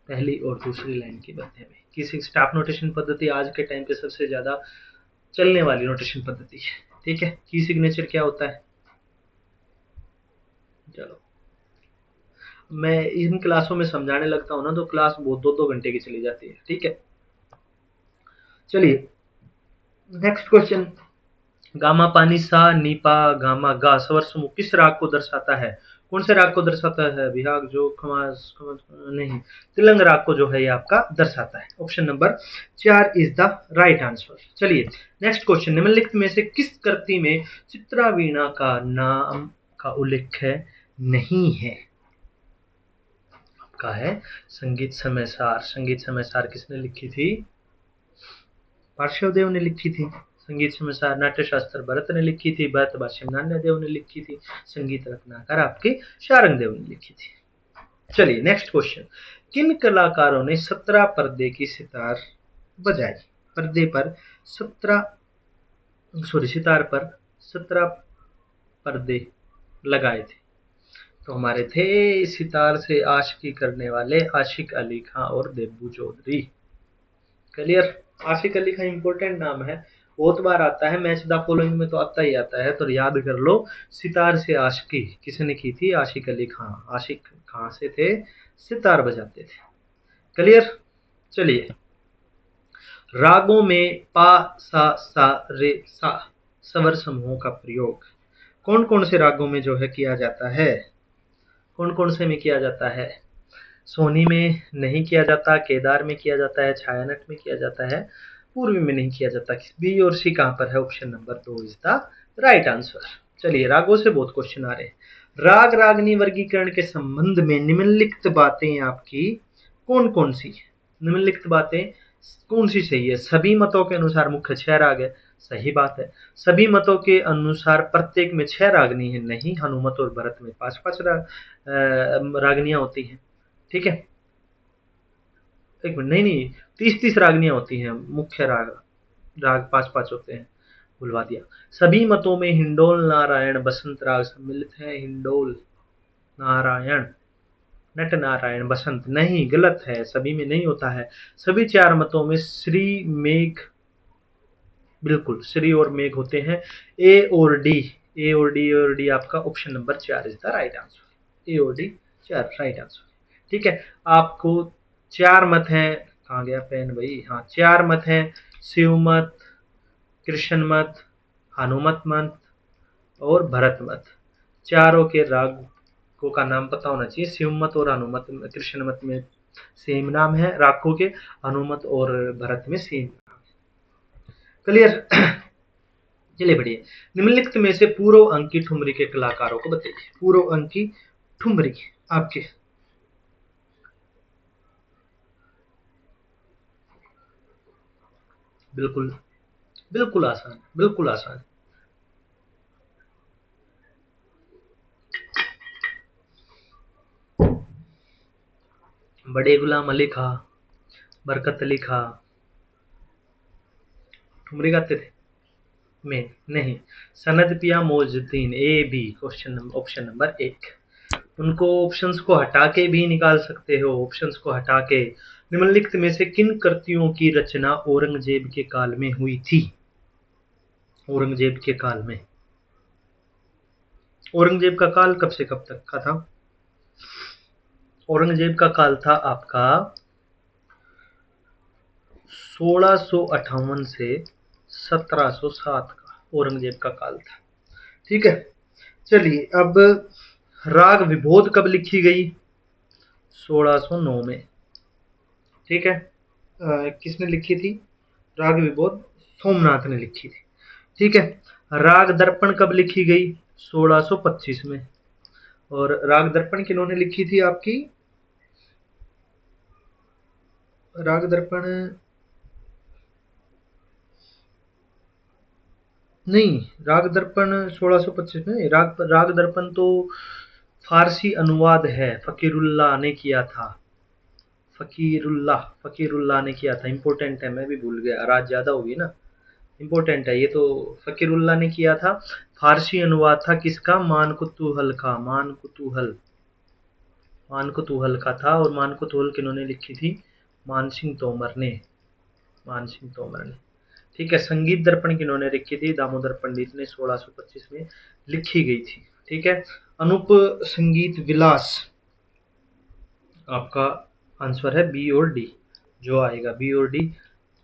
पहली और दूसरी लाइन के मध्य में। किसी स्टॉप नोटेशन पद्धति आज के टाइम पे सबसे ज्यादा चलने वाली नोटेशन पद्धति है। ठीक है, की सिग्नेचर क्या होता है? चलो, मैं इन क्लासों में समझाने लगता हूँ ना तो क्लास बहुत 2-2 घंटे की चली जाती है। ठीक है, चलिए नेक्स्ट क्वेश्चन। गामा पानी सा नीपा गामा गा स्वर समूह किस राग को दर्शाता है? कौन से राग को दर्शाता है? विराग जो खमास नहीं, तिलंग राग को जो है ये आपका दर्शाता है। Option number 4 is the right answer. चलिए नेक्स्ट क्वेश्चन। निम्नलिखित में से किस कृति में चित्रावीणा का नाम का उल्लेख नहीं है? आपका है संगीत समय सार। संगीत समय सार किसने लिखी थी? पार्श्वदेव ने लिखी थी। संगीत समाचार नाट्य शास्त्र भरत ने लिखी थी। भरत भाष्यम नान्य देव ने लिखी थी। संगीत रत्नाकर आपके शारंग देव ने लिखी थी। चलिए नेक्स्ट क्वेश्चन। किन कलाकारों ने 17 पर्दे की सितार बजाई? पर्दे पर 17 सितार पर 17 पर्दे लगाए थे। तो हमारे थे सितार से आशिकी करने वाले आशिक अली खां और देबू चौधरी। क्लियर? आशिक अली खान इंपॉर्टेंट नाम है, बहुत बार आता है, मैच द फॉलोइंग में तो आता ही आता है, तो याद कर लो। सितार से आशिकी किसने की थी? आशिक अली खान। आशिक कहां से थे? सितार बजाते थे। क्लियर? चलिए रागों में पा सा सा रे सा स्वर समूहों का प्रयोग कौन कौन से रागों में जो है किया जाता है? कौन कौन से में किया जाता है? सोनी में नहीं किया जाता, केदार में किया जाता है, छायानट में किया जाता है, पूर्वी में नहीं किया जाता। बी और सी कहां पर है? Option number 2 is the right answer. चलिए रागों से बहुत क्वेश्चन आ रहे हैं। राग रागनी वर्गीकरण के संबंध में निम्नलिखित बातें आपकी कौन कौन सी है? निम्नलिखित बातें कौन सी सही है? सभी मतों के अनुसार मुख्य 6 राग है, सही बात है। सभी मतों के अनुसार प्रत्येक में 6 रागनी है, नहीं। हनुमत और भरत में 5-5 रागनियां होती हैं। ठीक है, एक मिनट, नहीं नहीं, 30-30 रागनियां होती हैं। मुख्य राग 5-5 होते हैं, भुलवा दिया। सभी मतों में हिंडोल नारायण बसंत राग सम्मिलित है। हिंडोल नारायण नट नारायण बसंत नहीं, गलत है, सभी में नहीं होता है। सभी 4 मतों में श्री मेघ, बिल्कुल श्री और मेघ होते हैं। ए और डी, ए और डी आपका option number 4 is the right answer. A और डी 4 राइट आंसर। ठीक है, आपको 4 मत हैं। कहाँ गया पेन भाई? हाँ 4 मत हैं। शिव मत, कृष्ण मत, हनुमत मत और भरत मत। चारों के रागों का नाम पता होना चाहिए। शिव मत और हनुमत कृष्ण मत में सेम नाम है रागों के, हनुमत और भरत में सेम। क्लियर? चलिए बढ़िया। निम्नलिखित में से पूर्व अंकी ठुमरी के कलाकारों को बताइए। पूर्व अंकी ठुमरी आपके बिल्कुल बिल्कुल आसान, बिल्कुल आसान। बड़े गुलाम अली खां, बरकत अली खां ठुमरी गाते थे में? नहीं। सनद पिया मौजुद्दीन। A B question option number 1। उनको ऑप्शंस को हटा के भी निकाल सकते हो। ऑप्शंस को हटा के निम्नलिखित में से किन कृतियों की रचना औरंगजेब के काल में हुई थी? औरंगजेब के काल में। औरंगजेब का काल कब से कब तक का था? औरंगजेब का काल था आपका 1658 से 1707 का औरंगजेब का काल था। ठीक है, चलिए अब राग विभोद कब लिखी गई? 1609 में। ठीक है, किसने लिखी थी राग विभोद? सोमनाथ ने लिखी थी। ठीक है, राग दर्पण कब लिखी गई? 1625 में। और राग दर्पण किन्होंने लिखी थी आपकी? राग दर्पण नहीं, राग दर्पण 1625 में। राग दर्पण तो फारसी अनुवाद है, फकीरुल्लाह ने किया था। फकीरुल्लाह ने किया था। इंपॉर्टेंट है, मैं भी भूल गया, रात ज्यादा होगी ना। इंपॉर्टेंट है ये तो। फकीरुल्लाह ने किया था। फारसी अनुवाद था किसका? मान कुतूहल का। मान कुतूहल का था। और मान कुतूहल किन्होंने लिखी थी? मान सिंह तोमर ने। मान सिंह तोमर ने। ठीक है, संगीत दर्पण किन्होंने लिखी थी? दामोदर पंडित ने 1625 में लिखी गई थी। ठीक है, अनूप संगीत विलास आपका आंसर है बी और डी, जो आएगा बी और डी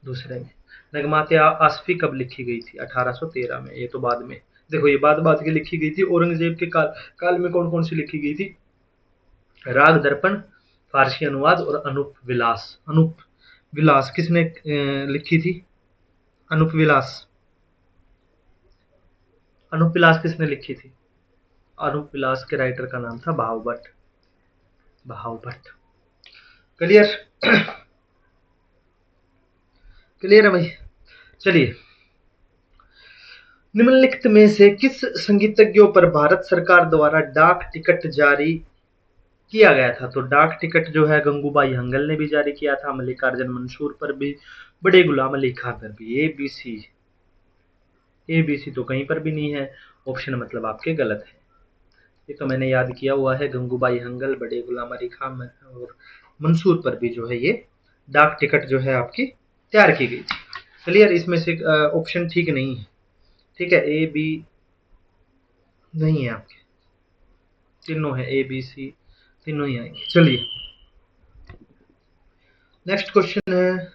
दूसरे में। नगमाते आसफी कब लिखी गई थी? 1813 में। ये तो बाद में, देखो ये बाद की लिखी गई थी। औरंगजेब के काल में कौन कौन सी लिखी गई थी? राग दर्पण, फारसी अनुवाद और अनूप विलास। अनूप विलास किसने लिखी थी? अनूप विलास, अनूप विलास किसने लिखी थी? अनूप विलास के राइटर का नाम था भाव भट्ट। भाव भट्ट। क्लियर? क्लियर है भाई? चलिए, निम्नलिखित में से किस संगीतज्ञों पर भारत सरकार द्वारा डाक टिकट जारी किया गया था? तो डाक टिकट जो है गंगूबाई हंगल ने भी जारी किया था, मल्लिकार्जुन मंसूर पर भी, बड़े गुलाम अली खान पर भी। ए बी सी तो कहीं पर भी नहीं है, ऑप्शन मतलब आपके गलत है। ये तो मैंने याद किया हुआ है, गंगूबाई हंगल, बड़े गुलाम अली खान और मंसूर पर भी जो है ये डाक टिकट जो है आपकी तैयार की गई थी। क्लियर? इसमें से ऑप्शन ठीक नहीं है, ठीक है, ए बी नहीं है आपके, तीनों है, ए बी सी तीनों ही आएंगे। चलिए, नेक्स्ट क्वेश्चन है,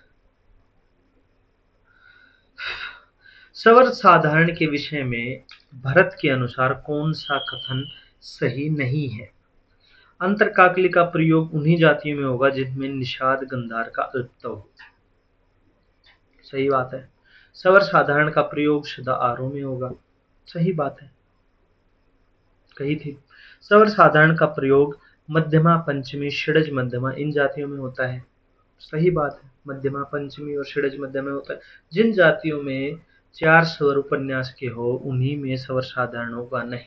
सवर साधारण के विषय में भरत के अनुसार कौन सा कथन सही नहीं है? अंतरकाकली का प्रयोग उन्हीं जातियों में होगा जिनमें निषाद गंधार का अल्पत्व हो। सही बात है। सवर साधारण का प्रयोग सदा आरोह में होगा। सही बात है, कही थी। सवर साधारण का प्रयोग मध्यमा, पंचमी, षडज मध्यमा इन जातियों में होता है। सही बात है, मध्यमा, पंचमी और षडज मध्यमा में होता है। जिन जातियों में 4 स्वर उपन्यास के हो उन्हीं में स्वर साधारण होगा, नहीं,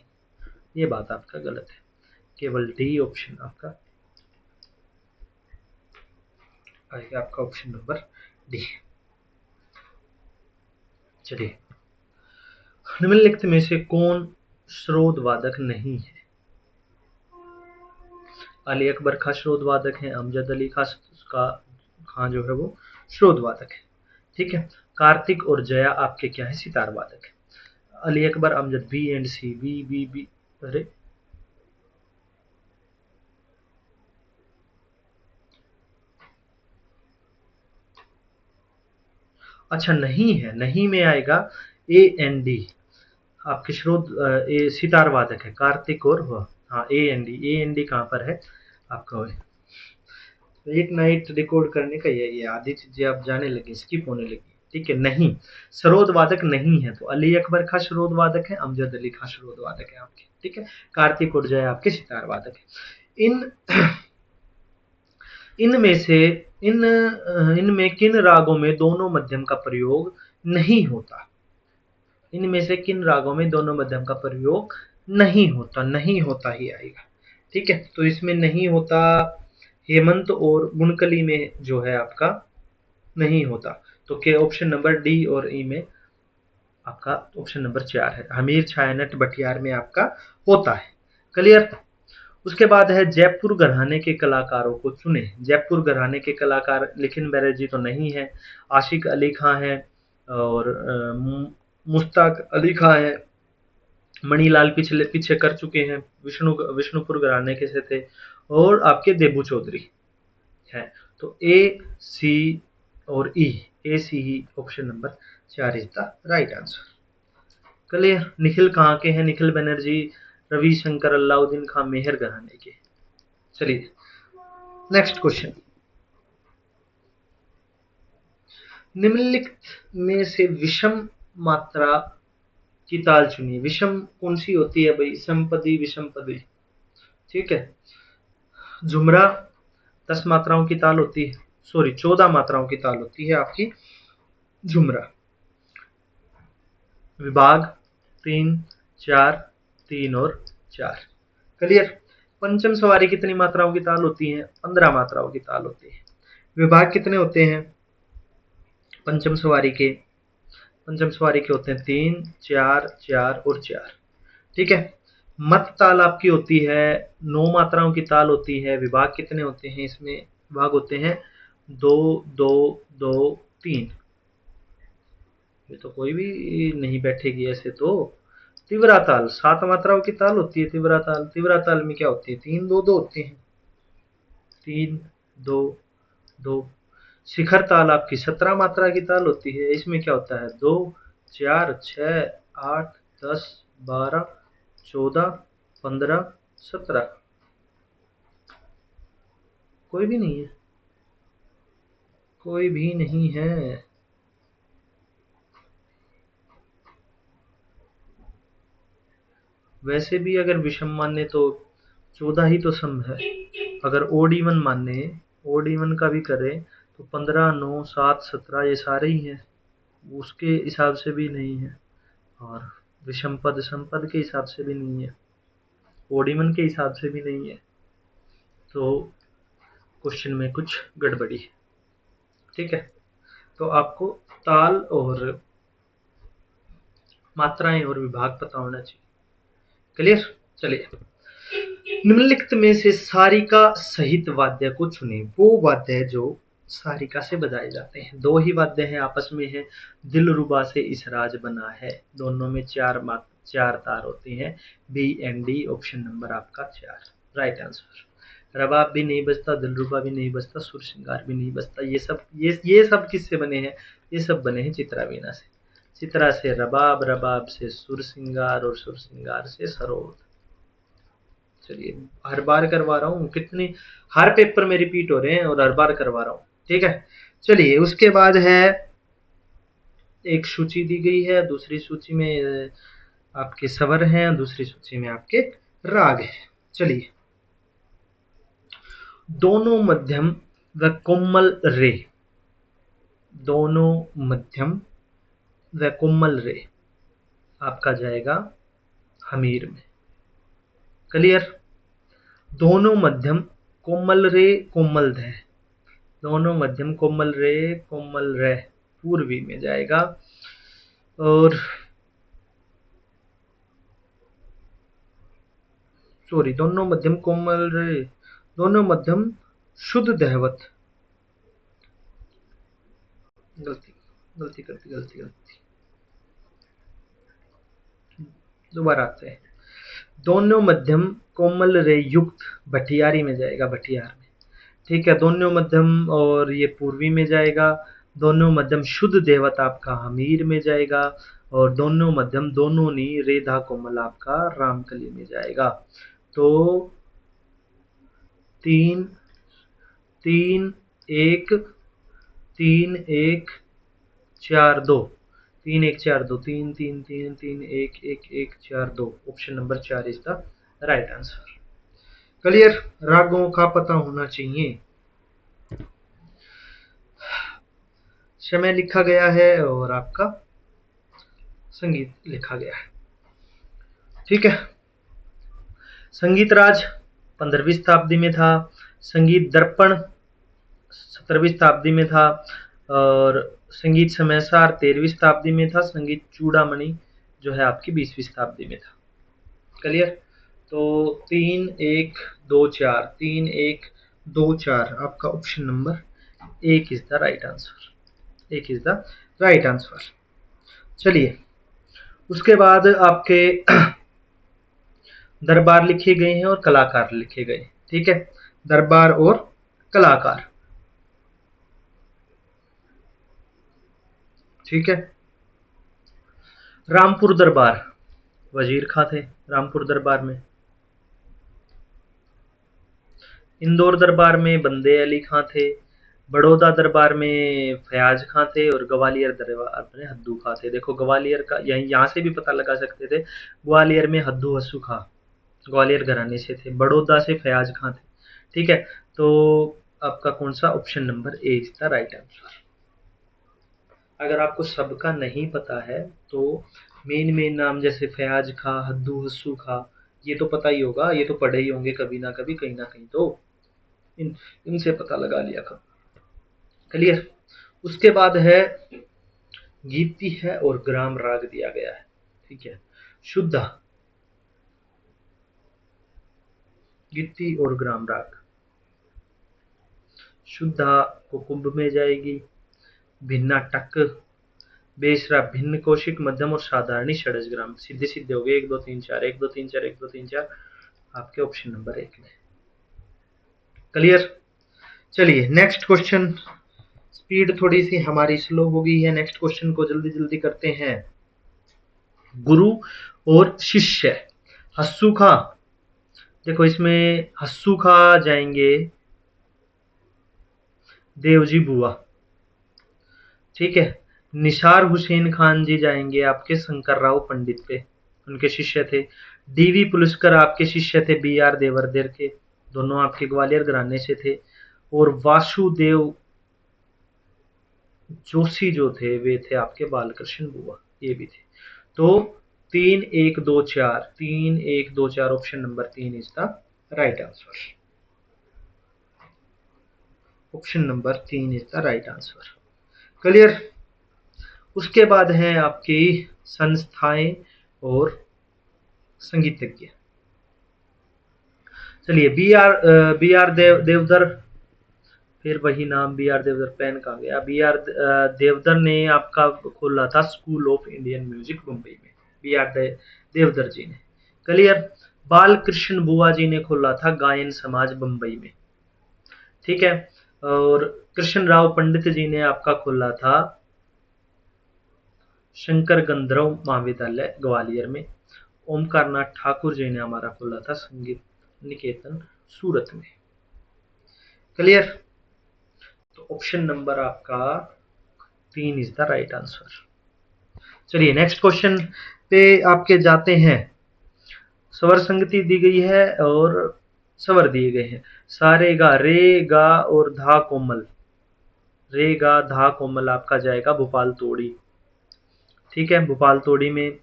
ये बात आपका गलत है। केवल डी ऑप्शन आपका आएगा, आपका ऑप्शन नंबर डी। चलिए, निम्नलिखित में से कौन श्रोत वादक नहीं है? अली अकबर खां श्रोत वादक है, अमजद अली खां जो है वो श्रोत वादक है, ठीक है। कार्तिक और जया आपके क्या है? सितार वादक है। Ali Akbar, Amjad, B and C, B B B, अरे अच्छा नहीं है, नहीं में आएगा ए एन डी, आपके स्रोत ए सितार वादक है, कार्तिक और वह, हाँ A N D, A N D कहाँ पर है आपका? एक नाइट रिकॉर्ड करने का ये आधी चीजें आप जाने लगे, स्किप होने लगी, ठीक है। नहीं, सरोद वादक नहीं है, तो अली अकबर खां सरोद वादक है, अमजद अली खां सरोद वादक है आपके, ठीक है। कार्तिक और जय आपके सितार वादक है। इनमें से इनमें किन रागों में दोनों मध्यम का प्रयोग नहीं होता? इनमें से किन रागों में दोनों मध्यम का प्रयोग नहीं होता? नहीं होता ही आएगा, ठीक है। तो इसमें नहीं होता, हेमंत और गुणकली में जो है आपका नहीं होता। तो के ऑप्शन नंबर डी और ई में आपका ऑप्शन नंबर 4 है, हमीर, छायानट, बटियार में आपका होता है। क्लियर? उसके बाद है जयपुर घराने के कलाकारों को चुने। जयपुर घराने के कलाकार लिखिन बैनर्जी तो नहीं है, आशिक अली खां है और मुश्ताक अली खां है, मणिलाल पिछले पीछे कर चुके हैं, विष्णुपुर घराने के से थे, और आपके देबू चौधरी है। तो ए सी और ई, ए सी ही option number 4 is the right answer. Clear? Nikhil कहाँ के हैं? निखिल बनर्जी रविशंकर अलाउद्दीन खान मेहर घराने के। चलिए, नेक्स्ट क्वेश्चन, निम्नलिखित में से विषम मात्रा की ताल चुनिए। विषम कौन सी होती है भाई? समपदी, विषम पदी, ठीक है। झुमरा 10 मात्राओं की ताल होती है, सॉरी 14 मात्राओं की ताल होती है आपकी झुमरा। विभाग 3, 4, 3 और 4। क्लियर? पंचम सवारी कितनी मात्राओं की ताल होती है? 15 मात्राओं की ताल होती है। विभाग कितने होते हैं पंचम सवारी के? पंचम सवारी के होते हैं 3, 4, 4 और 4, ठीक है। मत ताल आपकी होती है 9 मात्राओं की ताल होती है। विभाग कितने होते हैं इसमें? विभाग होते हैं 2, 2, 2, 3। ये तो कोई भी नहीं बैठेगी ऐसे तो। तिवरा ताल 7 मात्राओं की ताल होती है। तिवरा ताल में क्या होती है? 3, 2, 2 होती है, 3 2 2। शिखर ताल आपकी 17 मात्रा की ताल होती है। इसमें क्या होता है? 2 4 6 8 10 12 14 15 17। कोई भी नहीं है, कोई भी नहीं है। वैसे भी अगर विषम माने तो 14 ही तो सम है। अगर ओड इवन माने, ओड इवन का भी करें तो 15 9 7 17 ये सारे ही हैं। उसके हिसाब से भी नहीं है, और विषम पद संपद के हिसाब से भी नहीं है, ओड इवन के हिसाब से भी नहीं है। तो क्वेश्चन में कुछ गड़बड़ी है। ठीक है, तो आपको ताल और मात्राएं और विभाग पता होना चाहिए। क्लियर? चलिए, निम्नलिखित में से सारिका सहित वाद्य को चुने। वो वाद्य जो सारिका से बजाए जाते हैं। दो ही वाद्य हैं, आपस में है। दिलरुबा से इसराज बना है। दोनों में चार तार होते हैं। B and D, option number आपका 4 राइट आंसर। रबाब भी नहीं बजता, दिलरुबा भी नहीं बजता, सुर श्रृंगार भी नहीं बजता। ये सब किससे बने हैं? ये सब बने हैं चित्रा वीणा से। चित्रा से रबाब, रबाब से सुर श्रृंगार, और सुर श्रृंगार से सरोद। चलिए, हर बार करवा रहा हूँ, कितनी हर पेपर में रिपीट हो रहे हैं और हर बार करवा रहा हूँ। ठीक है, चलिए, उसके बाद है एक सूची दी गई है। दूसरी सूची में आपके स्वर हैं, दूसरी सूची में आपके राग हैं। चलिए, दोनों मध्यम व कोमल रे, दोनों मध्यम व कोमल रे आपका जाएगा हमीर में। क्लियर? दोनों मध्यम कोमल रे कोमल ध, दोनों मध्यम कोमल रे कोमल रे पूर्वी में जाएगा। और सॉरी, दोनों मध्यम कोमल रे, दोनों मध्यम शुद्ध दहवत। गलती गलती करती गलती गलती दोबारा आते हैं। दोनों मध्यम कोमल रे युक्त भटियारी में जाएगा, भटियार में। ठीक है, दोनों मध्यम और ये पूर्वी में जाएगा। दोनों मध्यम शुद्ध देवत आपका हमीर में जाएगा। और दोनों मध्यम दोनों नी रेधा कोमल आपका रामकली में जाएगा। तो 3 3 1 3 1 4 2, 3 1 4 2, 3 3 3 3 1 1 1 4 2, option number 4 is the right answer. Clear? रागों का पता होना चाहिए। समय लिखा गया है और आपका संगीत लिखा गया है। ठीक है, संगीत राज 15वीं शताब्दी में था। संगीत दर्पण 17वीं शताब्दी में था। और संगीत समयसार 13वीं शताब्दी में था। संगीत चूड़ामणि जो है आपकी 20वीं शताब्दी में था। क्लियर? तो 3 1 2 4, 3 1 2 4 आपका option number 1 is the right answer. 1 is the right answer. चलिए, उसके बाद आपके दरबार लिखे गए हैं और कलाकार लिखे गए। ठीक है, दरबार और कलाकार। ठीक है, रामपुर दरबार, वजीर खां थे रामपुर दरबार में। इंदौर दरबार में बंदे अली खां थे। बड़ौदा दरबार में फयाज खां थे। और ग्वालियर दरबार में हद्दू खां थे। देखो, ग्वालियर का यहाँ से भी पता लगा सकते थे। ग्वालियर में हद्दू हस्सू खां ग्वालियर घराने से थे। बड़ौदा से फयाज खां थे। ठीक है, तो आपका कौन सा? Option number A is the right answer. अगर आपको सबका नहीं पता है तो मेन नाम जैसे फयाज खां, हद्दू हस्सू खां, ये तो पता ही होगा, ये तो पढ़े ही होंगे कभी ना कभी, कहीं ना कहीं तो इनसे पता लगा लिया कर। क्लियर? उसके बाद है गीति है और ग्राम राग दिया गया है। ठीक है, शुद्धा, गीति और ग्राम राग। शुद्धा को कुंभ में जाएगी। भिन्ना टक, बेसरा भिन्न, कौशिक मध्यम और साधारणी षडज ग्राम। सीधे सीधे हो गए, 1 2 3 4, 1 2 3 4, 1 2 3 4 आपके ऑप्शन नंबर 1 में। क्लियर? चलिए नेक्स्ट क्वेश्चन, स्पीड थोड़ी सी हमारी स्लो हो गई है, नेक्स्ट क्वेश्चन को जल्दी जल्दी करते हैं। गुरु और शिष्य, हस्सू खां, देखो इसमें हस्सू खां जाएंगे देवजी बुआ, ठीक है। निसार हुसैन खान जी जाएंगे आपके शंकर राव पंडित पे, उनके शिष्य थे। डीवी पुलस्कर आपके शिष्य थे बी आर देवर्देर के, दोनों आपके ग्वालियर घराने से थे। और वासुदेव जोशी जो थे वे थे आपके बालकृष्ण बुआ, ये भी थे। तो 3 1 2 4, 3 1 2 4, option number 3 is the right answer. Option number 3 is the right answer. Clear. उसके बाद है आपकी संस्थाएं और संगीतज्ञ। चलिए बी आर देवधर, फिर वही नाम बी आर देवधर, पेन कहाँ गया। बी आर देवधर ने आपका खोला था school of Indian music Mumbai में, बी आर देवधर जी ने। क्लियर। बालकृष्ण बुआ जी ने खोला था गायन समाज बम्बई में, ठीक है। और कृष्ण राव पंडित जी ने आपका खोला था शंकर गंधर्व महाविद्यालय ग्वालियर में। ओमकार नाथ ठाकुर जी ने हमारा खोला था संगीत निकेतन सूरत में। क्लियर। तो ऑप्शन नंबर आपका 3 इज द राइट आंसर। चलिए नेक्स्ट क्वेश्चन पे आपके जाते हैं। स्वर संगति दी गई है और स्वर दिए गए हैं। सारे गा, रे गा और धा कोमल, रे गा धा कोमल आपका जाएगा भोपाल तोड़ी, ठीक है, भोपाल तोड़ी में।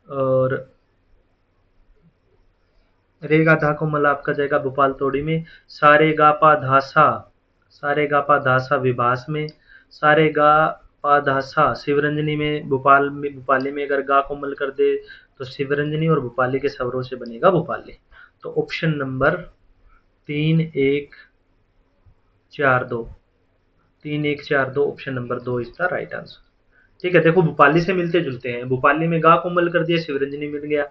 और रे गा धा कोमल आपका जाएगा भोपाल तोड़ी में। सारे गा पा धासा, सारे गा पा धासा विभास में। सारे गा पा धासा शिवरंजनी में, भोपाली में अगर गा कोमल कर दे तो शिवरंजनी, और भोपाली के स्वरों से बनेगा भोपाली। तो option number 3 1 4 2, 3 1 4 2, option number 2 is the right answer. ठीक है, देखो भोपाली से मिलते जुलते हैं। भोपाली में गा कोमल कर दिया शिवरंजनी मिल गया,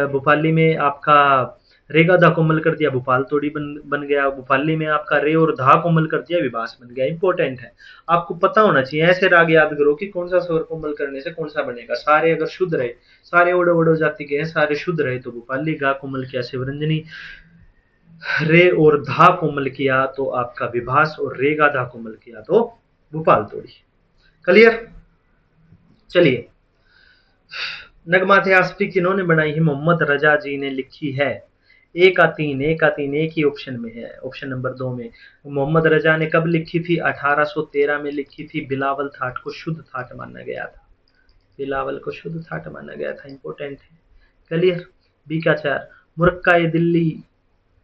भोपाली में आपका रे गा धा कोमल कर दिया भोपाल तोड़ी बन गया, भोपाली में आपका रे और धा कोमल कर दिया विभास बन गया। इंपॉर्टेंट है, आपको पता होना चाहिए। ऐसे राग याद करो कि कौन सा स्वर कोमल करने से कौन सा बनेगा। सारे अगर शुद्ध रहे, सारे ओडो ओडो जाति के हैं, सारे शुद्ध रहे तो भोपाली, गा कोमल किया शिवरंजनी, रे और धा कोमल किया तो आपका विभास, और रे गा धा कोमल किया तो भोपाल तोड़ी। क्लियर। चलिए, नगमात आसफी किन्होंने बनाई है? मोहम्मद रजा जी ने लिखी है। एक आ तीन एक ही ऑप्शन में है, ऑप्शन नंबर 2 में। मोहम्मद रजा ने कब लिखी थी? 1813 में लिखी थी। बिलावल थाट को शुद्ध थाट माना गया था, बिलावल को शुद्ध थाट माना गया था। इंपॉर्टेंट है। क्लियर। बी का 4, मुरक्का दिल्ली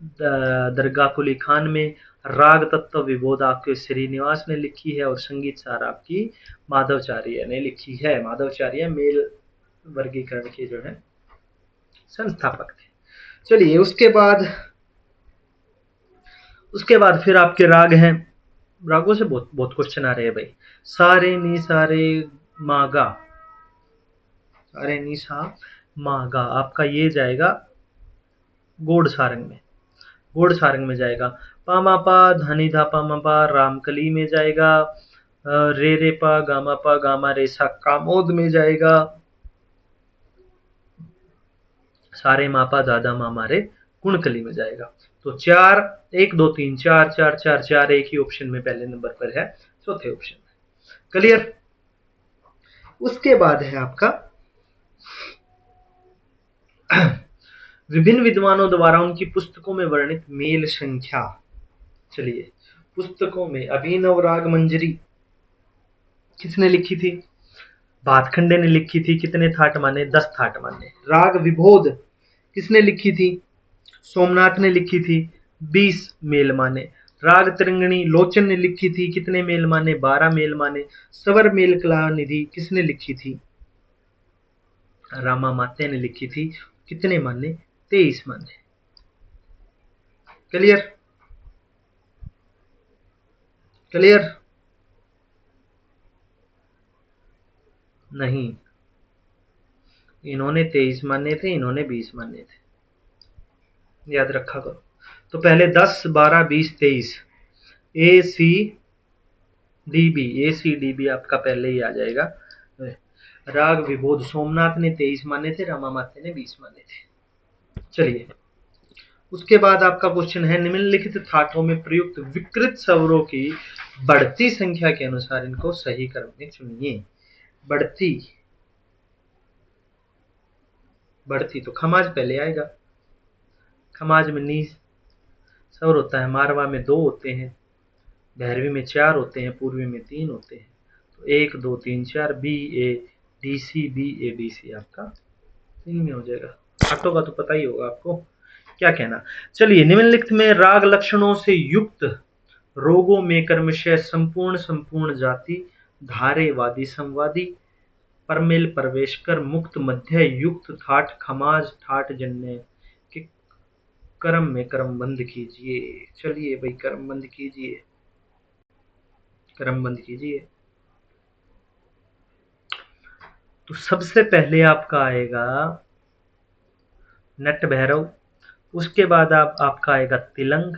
दरगाह कुली खान में। राग तत्व विबोध आपके श्रीनिवास ने लिखी है, और संगीत सार आपकी माधवचार्य ने लिखी है। माधवचार्य मेल वर्गीकरण के जो है संस्थापक थे। चलिए उसके बाद फिर आपके राग हैं। रागों से बहुत बहुत क्वेश्चन आ रहे हैं भाई। सारे नी सारे मागा, सारे नी सा मागा आपका ये जाएगा गोड सारंग में, गोड सारंग में जाएगा। पामा पा धनी धा पामा पा रामकली में जाएगा। रे रे पा गामा रे सा कामोद में जाएगा। सारे मापा दादा मामा रे कुणकली में जाएगा। तो 4 1 2 3 4 4 4 4 एक ही ऑप्शन में पहले नंबर पर है, चौथे ऑप्शन में। क्लियर। उसके बाद है आपका विभिन्न विद्वानों द्वारा उनकी पुस्तकों में वर्णित मेल संख्या। चलिए, पुस्तकों में अभिनव राग मंजरी किसने लिखी थी? भातखंडे ने लिखी थी। कितने थाट माने? 10 थाट माने। राग विबोध किसने लिखी थी? सोमनाथ ने लिखी थी, 20 मेल माने। राग तिरंगणी लोचन ने लिखी थी। कितने मेल माने? 12 मेल माने। स्वर मेल कला निधि किसने लिखी थी? रामा मात्या ने लिखी थी। कितने माने? 23 माने। क्लियर। क्लियर नहीं, इन्होंने 23 माने थे, इन्होंने 20 माने थे, याद रखा करो। तो पहले 10 12 20 23, ACDB आपका पहले ही आ जाएगा। राग विबोध सोमनाथ ने 23 माने थे, रमा माते ने 20 माने थे। चलिए, उसके बाद आपका क्वेश्चन है, निम्नलिखित थाटों में प्रयुक्त विकृत स्वरों की बढ़ती संख्या के अनुसार इनको सही क्रम में चुनिए। बढ़ती तो खमाज पहले आएगा। खमाज में नी स्वर होता है, मारवा में 2 होते हैं, भैरवी में 4 होते हैं, पूर्वी में 3 होते हैं। तो 1 2 3 4 BADC आपका 3 में हो जाएगा। थाटों का तो पता ही होगा आपको, क्या कहना। चलिए, निम्नलिखित में राग लक्षणों से युक्त रोगों में क्रमशः संपूर्ण जाति, धारे वादी संवादी, परमेल प्रवेशकर, मुक्त मध्य युक्त ठाठ खमाज ठाठ जन्य के क्रम में क्रमबंध कीजिए। चलिए भाई, क्रमबंध कीजिए। तो सबसे पहले आपका आएगा नट भैरव, उसके बाद आपका आएगा तिलंग,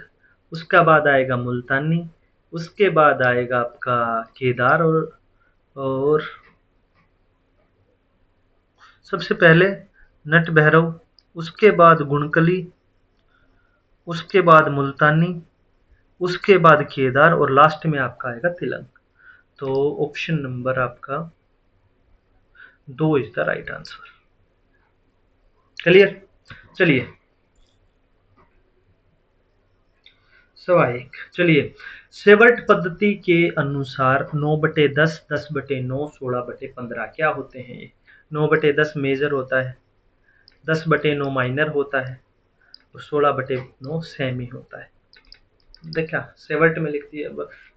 उसका बाद आएगा मुल्तानी, उसके बाद आएगा आपका केदार, और सबसे पहले नट भैरव, उसके बाद गुणकली, उसके बाद मुल्तानी, उसके बाद केदार, और लास्ट में आपका आएगा तिलंग। तो ऑप्शन नंबर आपका 2 is the right answer. Clear. चलिए, सवा 1। चलिए, सेवर्ट पद्धति के अनुसार 9/10, 10/9, 16/15 क्या होते हैं ये? 9/10 मेजर होता है, 10/9 माइनर होता है, और 16/9 सेमी होता है। देखा, सेवर्ट में लिख दिया,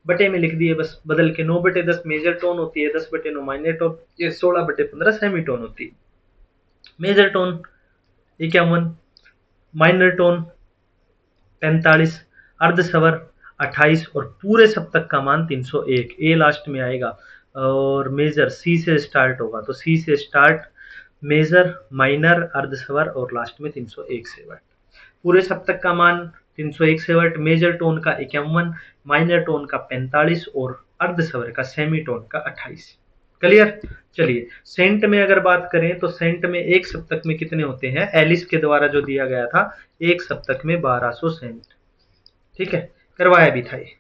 बटे में लिख दिए बस बदल के। 9/10 मेजर टोन होती है, 10/9 माइनर टोन, ये 16/15 सेमी टोन होती है। मेजर टोन 51, माइनर टोन 45, अर्ध स्वर 28, और पूरे सप्तक का मान 301। ए लास्ट में आएगा, और मेजर सी से स्टार्ट होगा, तो सी से स्टार्ट, मेजर, माइनर, अर्ध स्वर, और लास्ट में 301 सेवर्ट। पूरे सप्तक का मान 301 सेवर्ट, मेजर टोन का 51, माइनर टोन का 45, और अर्ध स्वर का सेमी टोन का 28। क्लियर। चलिए, सेंट में अगर बात करें तो सेंट में एक सप्तक में कितने होते हैं? एलिस के द्वारा जो दिया गया था, एक सप्तक में 1200 सेंट। ठीक है, करवाया भी था ये।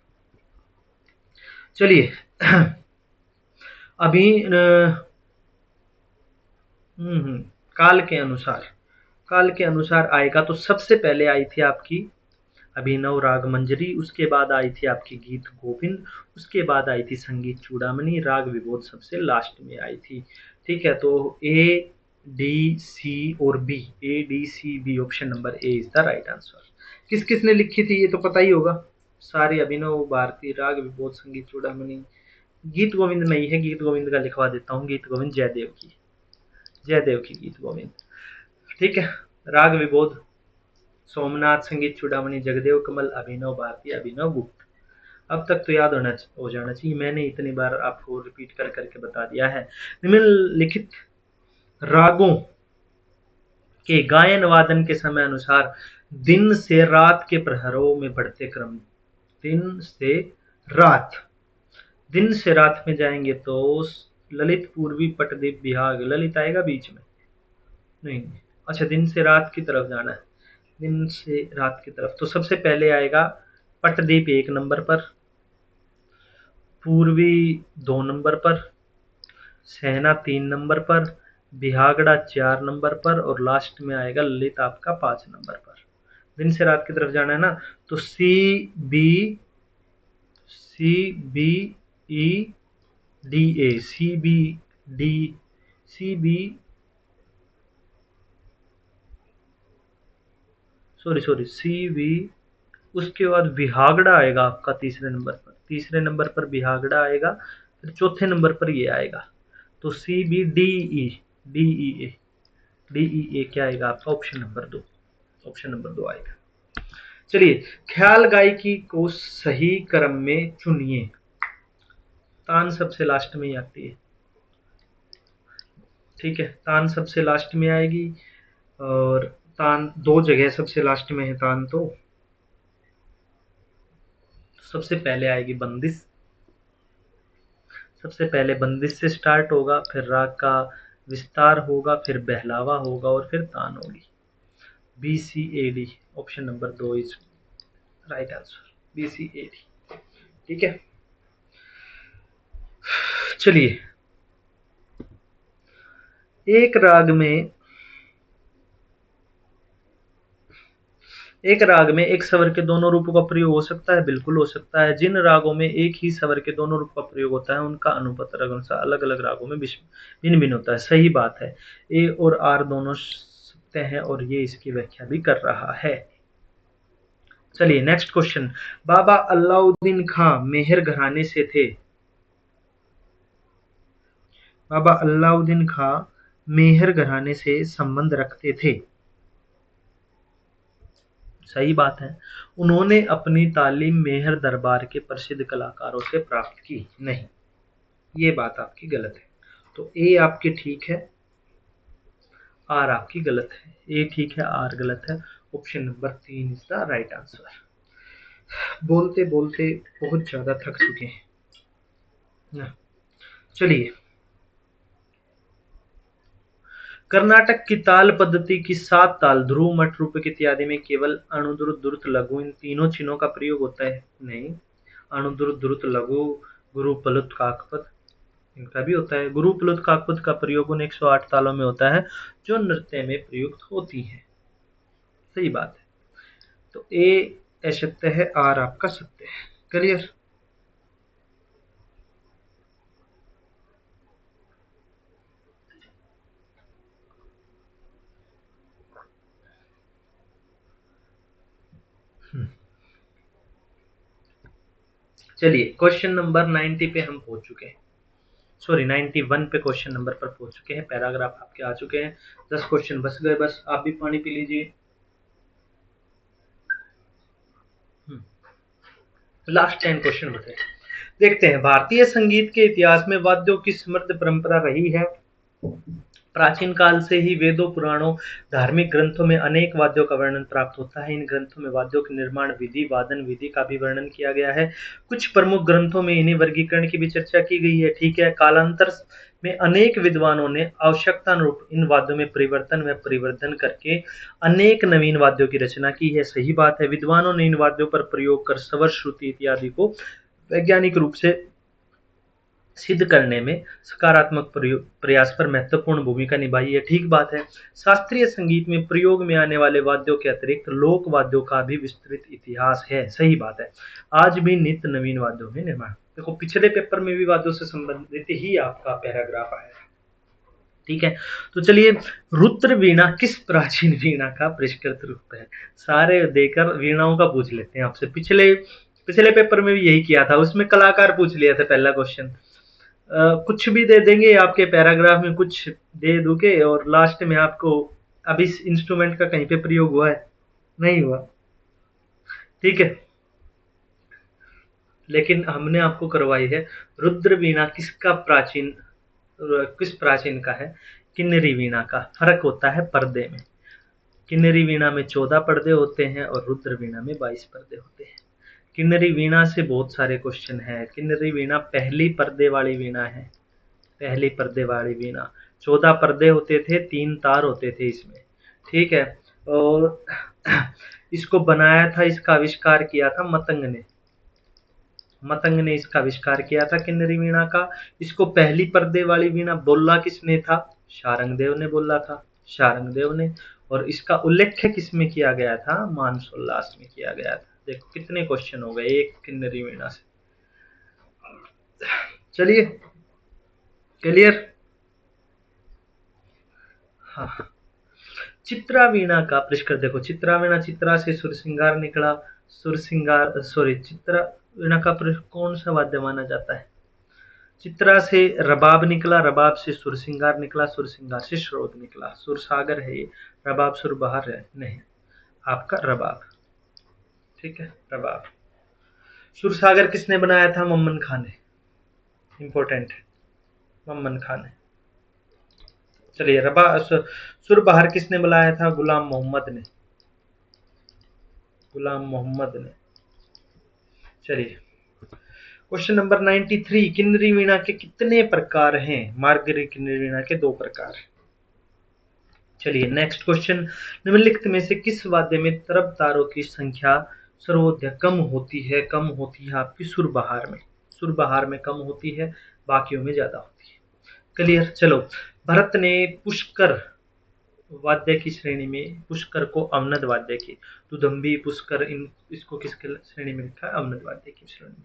चलिए, अभी काल के अनुसार आएगा तो सबसे पहले आई थी आपकी अभिनव राग मंजरी, उसके बाद आई थी आपकी गीत गोविंद, उसके बाद आई थी संगीत चूड़ामणि, राग विबोध सबसे लास्ट में आई थी। ठीक है, तो ADCB option number A is the right answer. किस किस ने लिखी थी ये तो पता ही होगा सारे, अभिनव, भारती, राग विबोध, संगीत चूड़ामणि। गीत गोविंद नहीं है, गीत गोविंद का लिखवा देता हूँ, गीत गोविंद जयदेव की गीत गोविंद। ठीक है, राग विबोध सोमनाथ, संगीत चूड़ामणि जगदेव कमल, अभिनव भारती, अभिनव गुप्त। अब तक तो याद हो जाना चाहिए, मैंने इतनी बार आपको रिपीट कर करके बता दिया है। निम्नलिखित रागों के गायन वादन के समय अनुसार दिन से रात के प्रहरों में बढ़ते क्रम। दिन से रात में जाएंगे तो ललित, पूर्वी, पटदीप, बिहाग। ललित आएगा बीच में? नहीं, अच्छा, दिन से रात की तरफ जाना है, दिन से रात की तरफ। तो सबसे पहले आएगा पटदीप 1 नंबर पर, पूर्वी 2 नंबर पर, सहना 3 नंबर पर, बिहागड़ा 4 नंबर पर, और लास्ट में आएगा ललित आपका 5 नंबर पर। दिन से रात की तरफ जाना है ना, तो CB, उसके बाद बिहागड़ा आएगा आपका तीसरे नंबर पर बिहागड़ा आएगा, फिर चौथे नंबर पर ये आएगा। तो DE क्या आएगा आपका? ऑप्शन नंबर 2 आएगा। चलिए, ख्याल गायकी को सही क्रम में चुनिए। तान सबसे लास्ट में ही आती है। ठीक है, तान सबसे लास्ट में आएगी, और तान 2 जगह सबसे लास्ट में है तान, तो सबसे पहले आएगी बंदिश, सबसे पहले बंदिश से स्टार्ट होगा, फिर राग का विस्तार होगा, फिर बहलावा होगा और फिर तान होगी। BCAD, option number 2 is right answer, BCAD। ठीक है, चलिए एक राग में एक स्वर के दोनों रूपों का प्रयोग हो सकता है, बिल्कुल हो सकता है। जिन रागों में एक ही स्वर के दोनों रूप का प्रयोग होता है उनका अनुपात अनुसार अलग अलग रागों में भिन्न भिन्न होता है। सही बात है, ए और आर दोनों सत्य हैं और ये इसकी व्याख्या भी कर रहा है। चलिए नेक्स्ट क्वेश्चन, बाबा अलाउद्दीन खां मेहर घराने से थे। बाबा अलाउद्दीन खां मेहर घराने से संबंध रखते थे। सही बात है। उन्होंने अपनी तालीम मेहर दरबार के प्रसिद्ध कलाकारों से प्राप्त की नहीं, ये बात आपकी गलत है। तो ए आपकी ठीक है, आर आपकी गलत है। ए ठीक है, आर गलत है। Option number 3 is the right answer. बोलते बोलते बहुत ज्यादा थक चुके हैं। चलिए, कर्नाटक की ताल पद्धति की 7 ताल ध्रुव, मठ, रूपक इत्यादि में केवल अणुद्रुत, द्रुत, लघु इन तीनों चिन्हों का प्रयोग होता है? नहीं, अणुद्रुत, द्रुत, लघु, गुरु, प्लुत, काकपद इनका भी होता है। गुरु, प्लुत, काकपद का प्रयोग उन 108 तालों में होता है जो नृत्य में प्रयुक्त होती है। सही बात है। तो ए असत्य है, आर आपका सत्य है। क्लियर? चलिए क्वेश्चन नंबर 90 पे हम पहुंच चुके हैं, सॉरी 91 पे क्वेश्चन नंबर पर पहुंच चुके हैं। पैराग्राफ आपके आ चुके हैं, 10 क्वेश्चन बच गए, बस आप भी पानी पी लीजिए। लास्ट 10 क्वेश्चन बचे। देखते हैं, भारतीय संगीत के इतिहास में वाद्यों की समृद्ध परंपरा रही है। प्राचीन काल से ही वेदों, पुराणों, धार्मिक ग्रंथों में अनेक वाद्यों का वर्णन प्राप्त होता है। इन ग्रंथों में वाद्यों के निर्माण विधि, वादन विधि का भी वर्णन किया गया है। कुछ प्रमुख ग्रंथों में इन्हीं वर्गीकरण की भी चर्चा की गई है। ठीक है, कालांतर में अनेक विद्वानों ने आवश्यकता अनुरूप इन वाद्यों में परिवर्तन व परिवर्धन करके अनेक नवीन वाद्यों की रचना की है। सही बात है, विद्वानों ने इन वाद्यों पर प्रयोग कर स्वर, श्रुति इत्यादि को वैज्ञानिक रूप से सिद्ध करने में सकारात्मक प्रयास पर महत्वपूर्ण भूमिका निभाई है। ठीक बात है। शास्त्रीय संगीत में प्रयोग में आने वाले वाद्यों के अतिरिक्त लोक वाद्यों का भी विस्तृत इतिहास है। सही बात है, आज भी नित्य नवीन वाद्यों में निर्माण। देखो पिछले पेपर में भी वाद्यों से संबंधित ही आपका पैराग्राफ आया है। ठीक है, तो चलिए, रुद्र वीणा किस प्राचीन वीणा का परिष्कृत रूप है? सारे देकर वीणाओं का पूछ लेते हैं आपसे। पिछले पेपर में भी यही किया था, उसमें कलाकार पूछ लिया था पहला क्वेश्चन। कुछ भी दे देंगे आपके पैराग्राफ में, कुछ दे दूंगे और लास्ट में आपको अब इस इंस्ट्रूमेंट का कहीं पे प्रयोग हुआ है? नहीं हुआ। ठीक है, लेकिन हमने आपको करवाई है। रुद्र वीणा किस प्राचीन का है? किन्नरी वीणा का। फर्क होता है पर्दे में। किन्नरी वीणा में 14 पर्दे होते हैं और रुद्र वीणा में 22 पर्दे होते हैं। किन्नरी वीणा से बहुत सारे क्वेश्चन हैं। किन्नरी वीणा पहली पर्दे वाली वीणा है, पहली पर्दे वाली वीणा। 14 पर्दे होते थे, 3 तार होते थे इसमें। ठीक है, और इसको बनाया था, इसका आविष्कार किया था मतंग ने। मतंग ने इसका आविष्कार किया था किन्नरी वीणा का। इसको पहली पर्दे वाली वीणा बोला किसने था? शारंगदेव ने बोला था, शारंगदेव ने। और इसका उल्लेख किसमें किया गया था? मानसोल्लास में किया गया था। देखो कितने क्वेश्चन हो गए एक किन्नरी वीणा से। चलिए, क्लियर? हाँ, चित्रा वीणा का परिष्कृत देखो। चित्रा वीणा, चित्रा से सुर सिंगार निकला। सुर सिंगार, सॉरी, चित्रा वीणा का कौन सा वाद्य माना जाता है? चित्रा से रबाब निकला, रबाब से सुर सिंगार निकला, सुर सिंगार से श्रोत निकला। सुर सागर है ये, रबाब सुर बहार है नहीं, आपका रबाब। ठीक है, रबाब। सुर सागर किसने बनाया था? मम्मन खान ने। इंपॉर्टेंट है, मम्मन खान ने। चलिए, सुर बहार किसने बनाया था? गुलाम मोहम्मद ने, गुलाम मोहम्मद ने। चलिए क्वेश्चन नंबर 93, किन्नरी वीणा के कितने प्रकार हैं? मार्गरी किन्नरी वीणा के 2 प्रकार। चलिए नेक्स्ट क्वेश्चन, निम्नलिखित में से किस वाद्य में तरब तारों की संख्या सर्वोदय कम होती है? कम होती है आपकी सुर बहार में, सुर बहार में कम होती है, बाकियों में ज्यादा होती है। क्लियर। चलो, भरत ने पुष्कर वाद्य की श्रेणी में, पुष्कर को अवनद वाद्य की, दुदंबी पुष्कर इसको किसके श्रेणी में लिखा है? अवनद वाद्य की श्रेणी में।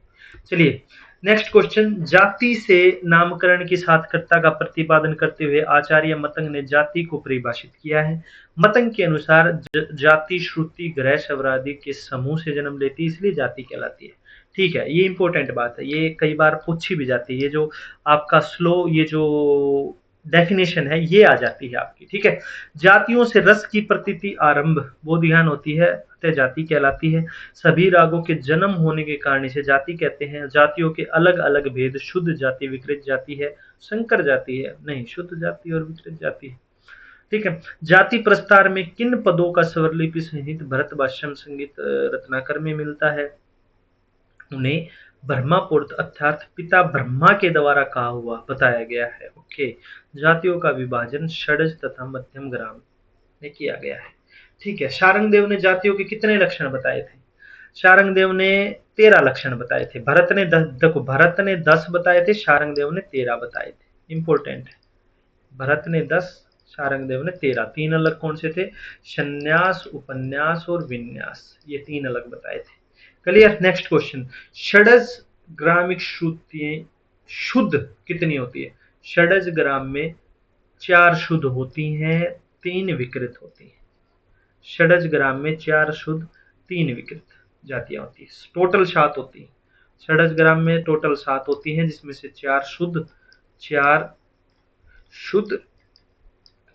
चलिए नेक्स्ट क्वेश्चन, जाति से नामकरण की सार्थकता का प्रतिपादन करते हुए आचार्य मतंग ने जाति को परिभाषित किया है। मतंग के अनुसार जाति श्रुति ग्रह शब्दादि के समूह से जन्म लेती है, इसलिए जाति कहलाती है। ठीक है, ये इंपॉर्टेंट बात है, ये कई बार पूछी भी जाती है। ये जो आपका स्लो, ये जो डेफिनेशन है ये आ जाती है आपकी। ठीक है, जातियों से रस की प्रतीति आरंभ बोधियान होती है, अतः जाति कहलाती है। सभी रागों के जन्म होने के कारण इसे जाति कहते हैं। जातियों के अलग अलग भेद, शुद्ध जाति, विकृत जाति है, संकर जाति है, नहीं शुद्ध जाति और विकृत जाति है। ठीक है, जाति प्रस्तार में किन पदों का स्वरलिपि सहित भरत भाष्यम संगीत रत्नाकर में मिलता है? उन्हें ब्रह्मापुत्र अर्थात पिता ब्रह्मा के द्वारा कहा हुआ बताया गया है। ओके, जातियों का विभाजन षड्ज तथा मध्यम ग्राम में किया गया है। ठीक है, शारंगदेव ने जातियों के कितने लक्षण बताए थे? शारंगदेव ने 13 लक्षण बताए थे। भरत ने 10, देखो भरत ने 10 बताए थे, शारंगदेव ने 13 बताए थे। इंपॉर्टेंट है, भरत ने 10, शारंगदेव ने 13। 3 अलग कौन से थे? संन्यास, उपन्यास और विन्यास, ये 3 अलग बताए थे। क्लियर। नेक्स्ट क्वेश्चन, षड्ज ग्रामिक श्रुतियां शुद्ध कितनी होती है? षड्ज ग्राम में 4 शुद्ध होती हैं, 3 विकृत होती हैं। षड्ज ग्राम में 4 शुद्ध, 3 विकृत जातियां होती है। टोटल 7 होती है। षड्ज ग्राम में टोटल 7 होती हैं, जिसमें से 4 शुद्ध,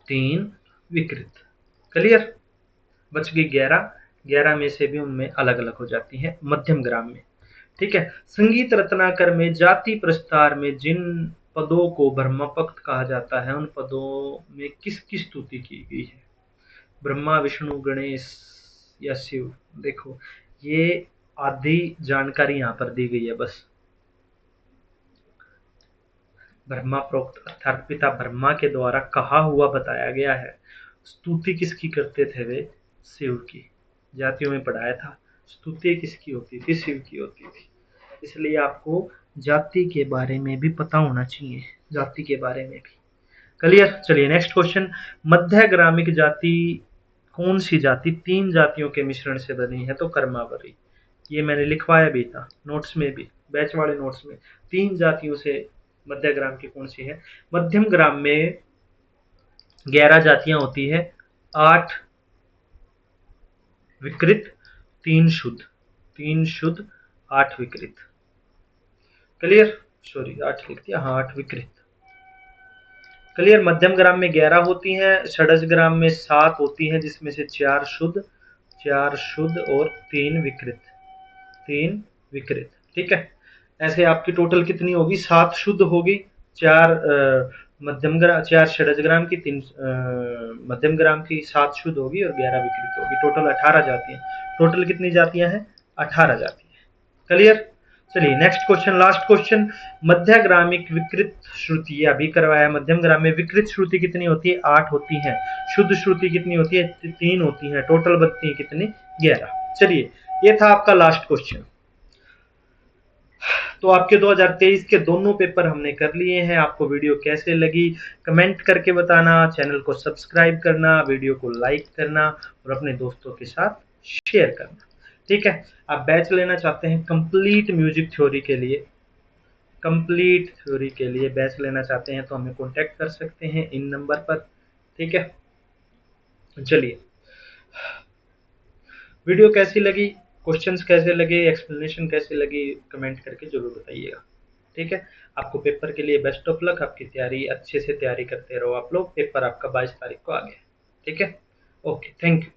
3 विकृत। क्लियर। बच गई 11, 11 में से भी उनमें अलग अलग हो जाती हैं मध्यम ग्राम में। ठीक है, संगीत रत्नाकर में जाति प्रस्तार में जिन पदों को ब्रह्मपक्त कहा जाता है, उन पदों में किसकी स्तुति की गई है? ब्रह्मा, विष्णु, गणेश या शिव? देखो ये आधी जानकारी यहां पर दी गई है बस। ब्रह्मा प्रोक्त अर्थात पिता ब्रह्मा के द्वारा कहा हुआ बताया गया है। स्तुति किसकी करते थे वे? शिव की। जातियों में पढ़ाया था, स्तुति किसकी होती थी? शिव की होती थी। इसलिए आपको जाति के बारे में भी पता होना चाहिए, जाति के बारे में भी। क्लियर। चलिए नेक्स्ट क्वेश्चन, मध्य ग्रामिक जाति कौन सी जाति 3 जातियों के मिश्रण से बनी है? तो कर्मावरी। ये मैंने लिखवाया भी था नोट्स में भी, बैच वाले नोट्स में। 3 जातियों से मध्य ग्राम की कौन सी है? मध्यम ग्राम में 11 जातियां होती है, 8 विकृत, 3 शुद्ध, 3 शुद्ध, 8 विकृत। क्लियर। सॉरी 8 लिख दिया, हाँ 8 विकृत। क्लियर। मध्यम ग्राम में 11 होती हैं, षड्ज ग्राम में 7 होती हैं, जिसमें से 4 शुद्ध, 4 शुद्ध और 3 विकृत, 3 विकृत। ठीक है, ऐसे आपकी टोटल कितनी होगी? 7 शुद्ध होगी, 4 मध्यम ग्राम, 4 षड्ज ग्राम की, 3 मध्यम ग्राम की, 7 शुद्ध होगी और 11 विकृत होगी। टोटल 18 जातियां। टोटल कितनी जातियां हैं? 18 जातियां। क्लियर। चलिए नेक्स्ट क्वेश्चन, लास्ट क्वेश्चन, मध्य ग्रामिक विकृत श्रुति अभी करवाया। मध्यम ग्राम में विकृत श्रुति कितनी होती है? 8 होती है। शुद्ध श्रुति कितनी होती है? 3 होती है। टोटल बनती है कितनी? 11। चलिए ये था आपका लास्ट क्वेश्चन। तो आपके 2023 के दोनों पेपर हमने कर लिए हैं। आपको वीडियो कैसे लगी कमेंट करके बताना, चैनल को सब्सक्राइब करना, वीडियो को लाइक करना और अपने दोस्तों के साथ शेयर करना। ठीक है, आप बैच लेना चाहते हैं कंप्लीट म्यूजिक थ्योरी के लिए, कंप्लीट थ्योरी के लिए बैच लेना चाहते हैं तो हमें कांटेक्ट कर सकते हैं इन नंबर पर। ठीक है, चलिए वीडियो कैसी लगी, क्वेश्चंस कैसे लगे, एक्सप्लेनेशन कैसे लगी, कमेंट करके जरूर बताइएगा। ठीक है, आपको पेपर के लिए बेस्ट ऑफ लक। आपकी तैयारी अच्छे से तैयारी करते रहो आप लोग। पेपर आपका 22 तारीख को आ गया। ठीक है, ओके, थैंक यू।